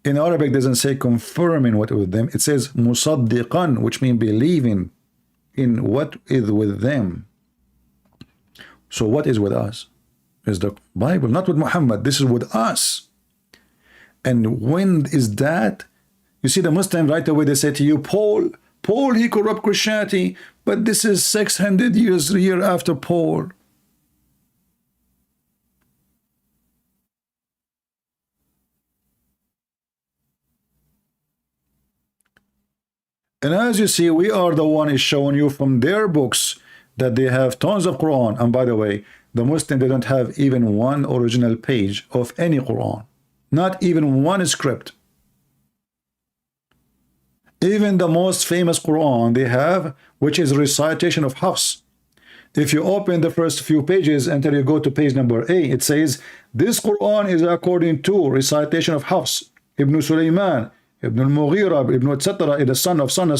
In Arabic, it doesn't say confirming what is with them. It says musaddiqan, which means believing in what is with them. So what is with us? Is the Bible, not with Muhammad. This is with us. And when is that? You see the Muslim right away, they say to you, Paul, he corrupt Christianity, but this is 600 years after Paul. And as you see, we are the one is showing you from their books that they have tons of Quran. And by the way, the Muslim, they don't have even one original page of any Quran. Not even one script. Even the most famous Quran they have, which is recitation of Hafs. If you open the first few pages until you go to page number 8, it says, this Quran is according to recitation of Hafs, Ibn Sulaiman, Ibn al-Mughira, Ibn etc., is the son of from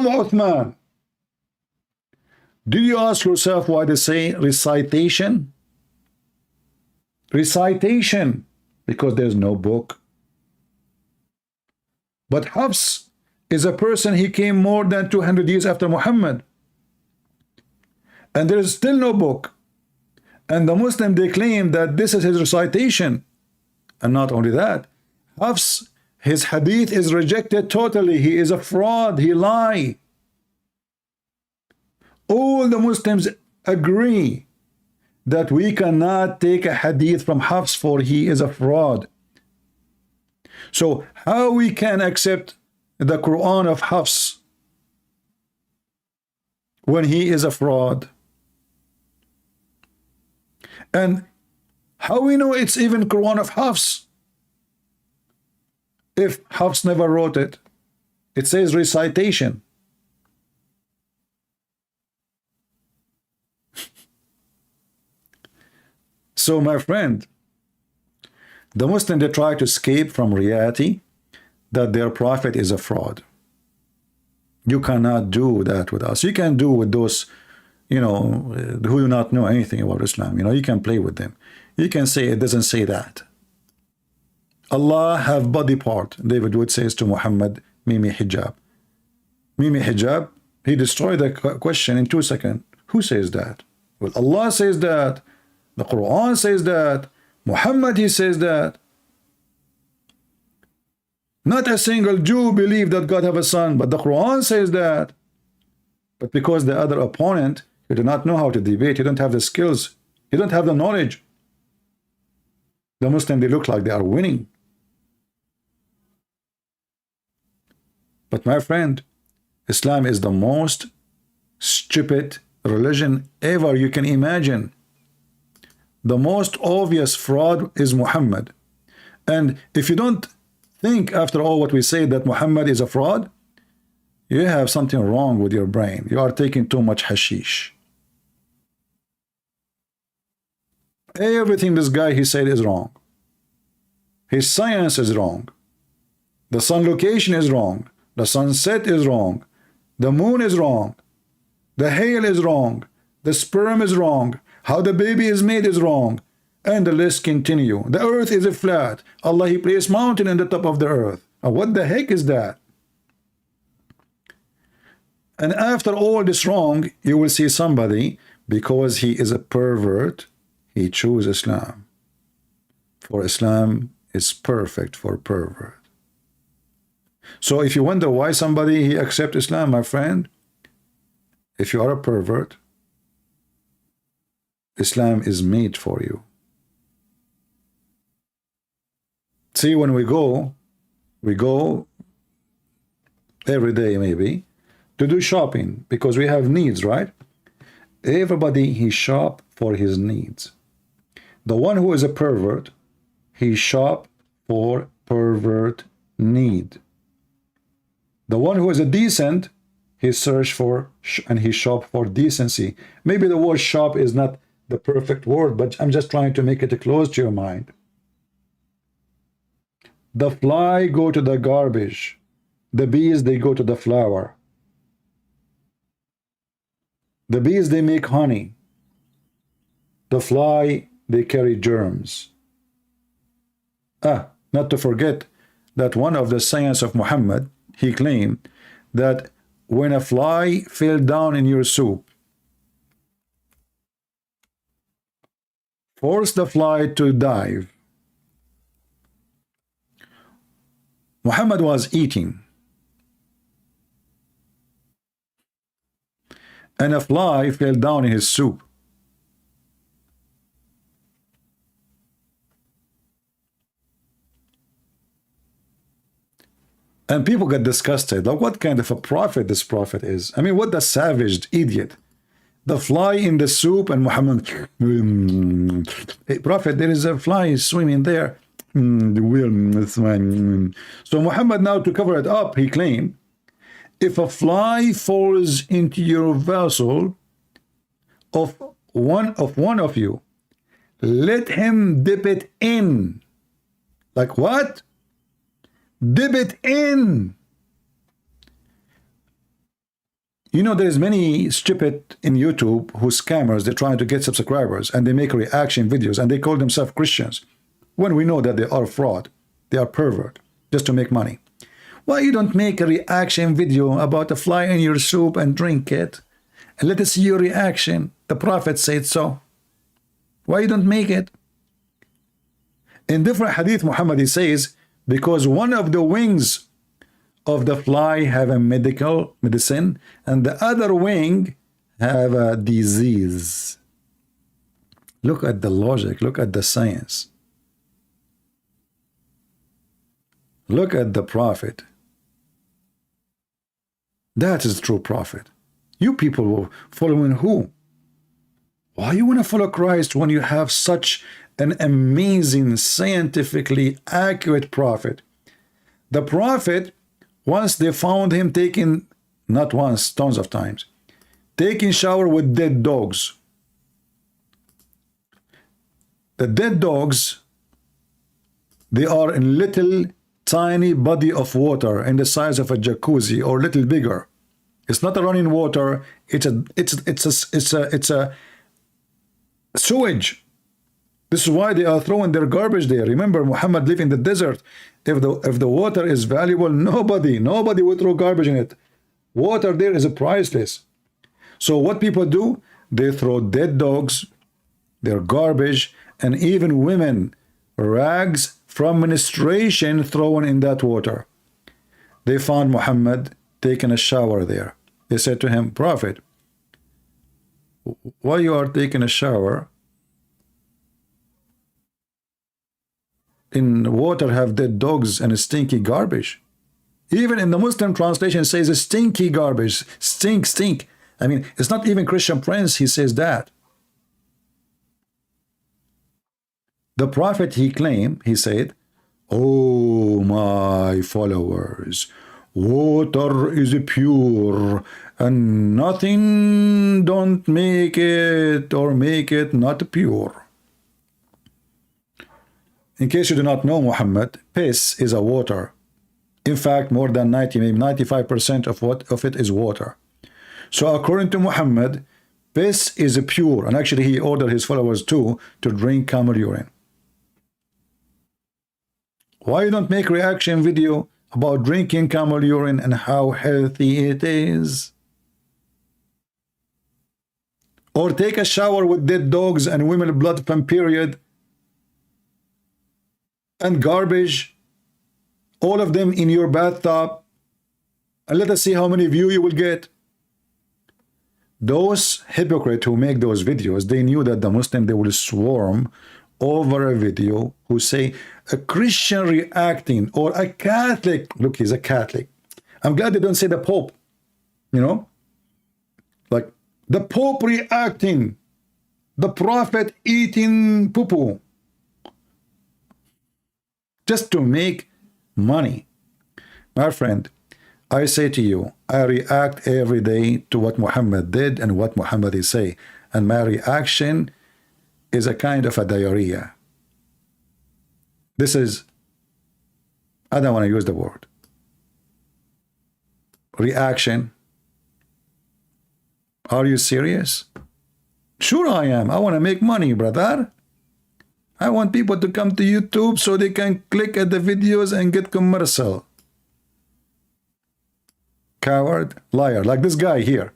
Uthman. Do you ask yourself why they say recitation? Recitation, because there's no book. But Hafs is a person, he came more than 200 years after Muhammad. And there is still no book. And the Muslim, they claim that this is his recitation. And not only that, Hafs, his hadith is rejected totally. He is a fraud. He lied. All the Muslims agree that we cannot take a hadith from Hafs, for he is a fraud. So how we can accept the Quran of Hafs when he is a fraud? And how we know it's even Quran of Hafs if Hafs never wrote it? It says recitation. So my friend, the Muslim, they try to escape from reality that their prophet is a fraud. You cannot do that with us. You can do with those, you know, who do not know anything about Islam. You know, you can play with them. You can say it doesn't say that. Allah have body part. David Wood says to Muhammad, Mimi hijab. Mimi hijab, he destroyed the question in 2 seconds. Who says that? Well, Allah says that. The Quran says that. Muhammad, he says that. Not a single Jew believed that God have a son, but the Quran says that. But because the other opponent, you do not know how to debate, you don't have the skills, you don't have the knowledge, the Muslim, they look like they are winning. But my friend, Islam is the most stupid religion ever you can imagine. The most obvious fraud is Muhammad. And if you don't think after all what we say that Muhammad is a fraud, you have something wrong with your brain. You are taking too much hashish. Everything this guy he said is wrong. His science is wrong. The sun location is wrong. The sunset is wrong. The moon is wrong. The hail is wrong. The sperm is wrong. How the baby is made is wrong. And the list continue. The earth is flat. Allah, he placed mountain in the top of the earth. What the heck is that? And after all this wrong, you will see somebody, because he is a pervert, he chooses Islam. For Islam is perfect for pervert. So if you wonder why somebody he accept Islam, my friend, if you are a pervert, Islam is made for you. See, when we go every day maybe to do shopping because we have needs, right? Everybody he shop for his needs. The one who is a pervert, he shop for pervert need. The one who is a decent, he search for and he shop for decency. Maybe the word shop is not the perfect word, but I'm just trying to make it close to your mind. The fly go to the garbage. The bees, they go to the flower. The bees, they make honey. The fly, they carry germs. Not to forget that one of the sayings of Muhammad, he claimed that when a fly fell down in your soup, force the fly to dive. Muhammad was eating, and a fly fell down in his soup. And people get disgusted. Like, what kind of a prophet this prophet is? I mean, what a savage idiot. The fly in the soup, and Muhammad, hey, prophet, there is a fly swimming there. So Muhammad, now to cover it up, he claimed, if a fly falls into your vessel of one of you, let him dip it in. Like what? Dip it in. You know, there's many stupid in YouTube who scammers. They're trying to get subscribers and they make reaction videos and they call themselves Christians when we know that they are fraud. They are pervert just to make money. Why you don't make a reaction video about a fly in your soup and drink it and let us see your reaction? The Prophet said so. Why you don't make it? In different hadith, Muhammad, he says, because one of the wings of the fly have a medicine and the other wing have a disease. Look at the logic, look at the science. Look at the prophet. That is true prophet. You people following who? Why you want to follow Christ when you have such an amazing, scientifically accurate prophet? The prophet, once they found him taking, not once, tons of times, taking shower with dead dogs. The dead dogs, they are in little tiny body of water in the size of a jacuzzi or little bigger. It's not a running water. It's a sewage. This is why they are throwing their garbage there. Remember, Muhammad lived in the desert. If the water is valuable, nobody would throw garbage in it. Water there is priceless. So what people do, they throw dead dogs, their garbage, and even women, rags from menstruation thrown in that water. They found Muhammad taking a shower there. They said to him, Prophet, why you are taking a shower in water have dead dogs and stinky garbage? Even in the Muslim translation it says stinky garbage, stink. I mean, it's not even Christian Prince, he says that. The Prophet, he claimed, he said, oh my followers, water is pure and nothing don't make it or make it not pure. In case you do not know, Muhammad, piss is a water. In fact, more than 90, maybe 95% of it is water. So according to Muhammad, piss is pure, and actually he ordered his followers too to drink camel urine. Why you don't make reaction video about drinking camel urine and how healthy it is? Or take a shower with dead dogs and women blood from period and garbage, all of them in your bathtub, and let us see how many views you will get. Those hypocrites who make those videos, they knew that the Muslim, they will swarm over a video who say a Christian reacting or a Catholic. Look, he's a Catholic. I'm glad they don't say the Pope, you know, like the Pope reacting, the Prophet eating poo-poo, just to make money. My friend, I say to you, I react every day to what Muhammad did and what Muhammad is saying, and my reaction is a kind of a diarrhea. This is, I don't want to use the word reaction. Are you serious? Sure I am. I want to make money, brother. I want people to come to YouTube so they can click at the videos and get commercial. Coward, liar, like this guy here.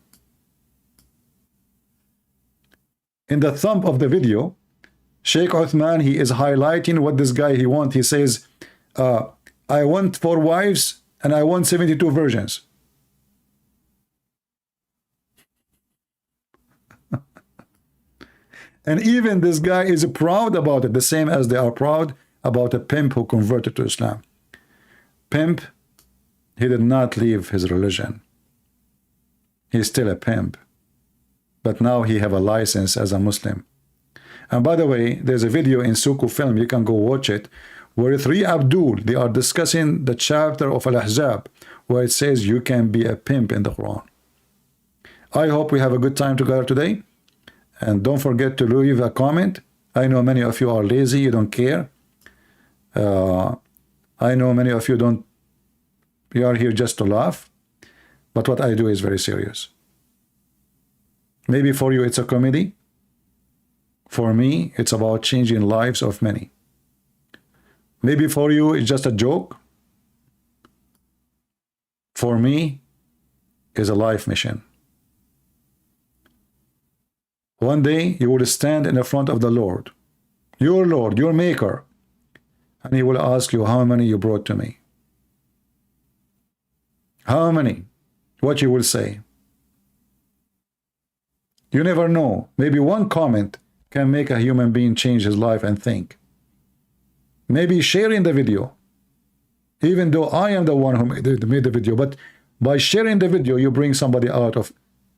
In the thumb of the video, Sheikh Uthman, he is highlighting what this guy he wants. He says, I want 4 wives and I want 72 virgins. And even this guy is proud about it, the same as they are proud about a pimp who converted to Islam. Pimp, he did not leave his religion. He's still a pimp. But now he have a license as a Muslim. And by the way, there's a video in Suku Film, you can go watch it, where 3 Abdul, they are discussing the chapter of Al-Ahzab, where it says you can be a pimp in the Quran. I hope we have a good time together today. And don't forget to leave a comment. I know many of you are lazy, you don't care. I know many of you don't, you are here just to laugh. But what I do is very serious. Maybe for you it's a comedy. For me, it's about changing lives of many. Maybe for you it's just a joke. For me, it's a life mission. One day you will stand in the front of the Lord, your maker, and he will ask you how many you brought to me. How many? What you will say. You never know. Maybe one comment can make a human being change his life and think. Maybe sharing the video, even though I am the one who made the video, but by sharing the video, you bring somebody out of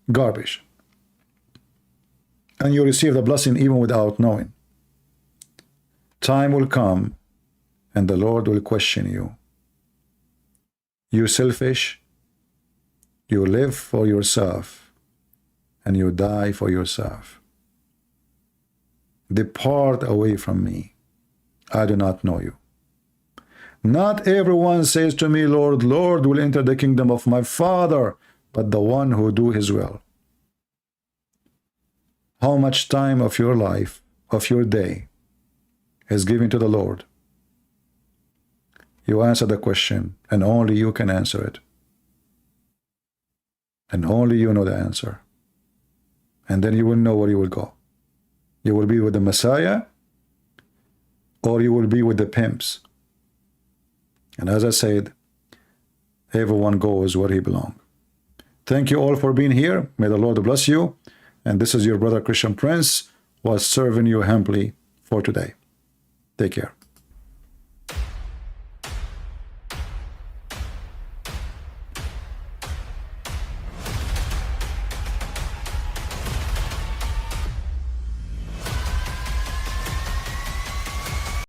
garbage. And you receive the blessing even without knowing. Time will come and the Lord will question you. You selfish, you live for yourself and you die for yourself. Depart away from me. I do not know you. Not everyone says to me, Lord, Lord, will enter the kingdom of my Father, but the one who do his will. How much time of your life, of your day, is given to the Lord? You answer the question, and only you can answer it. And only you know the answer. And then you will know where you will go. You will be with the Messiah, or you will be with the pimps. And as I said, everyone goes where he belongs. Thank you all for being here. May the Lord bless you. And this is your brother Christian Prince, was serving you humbly for today. Take care.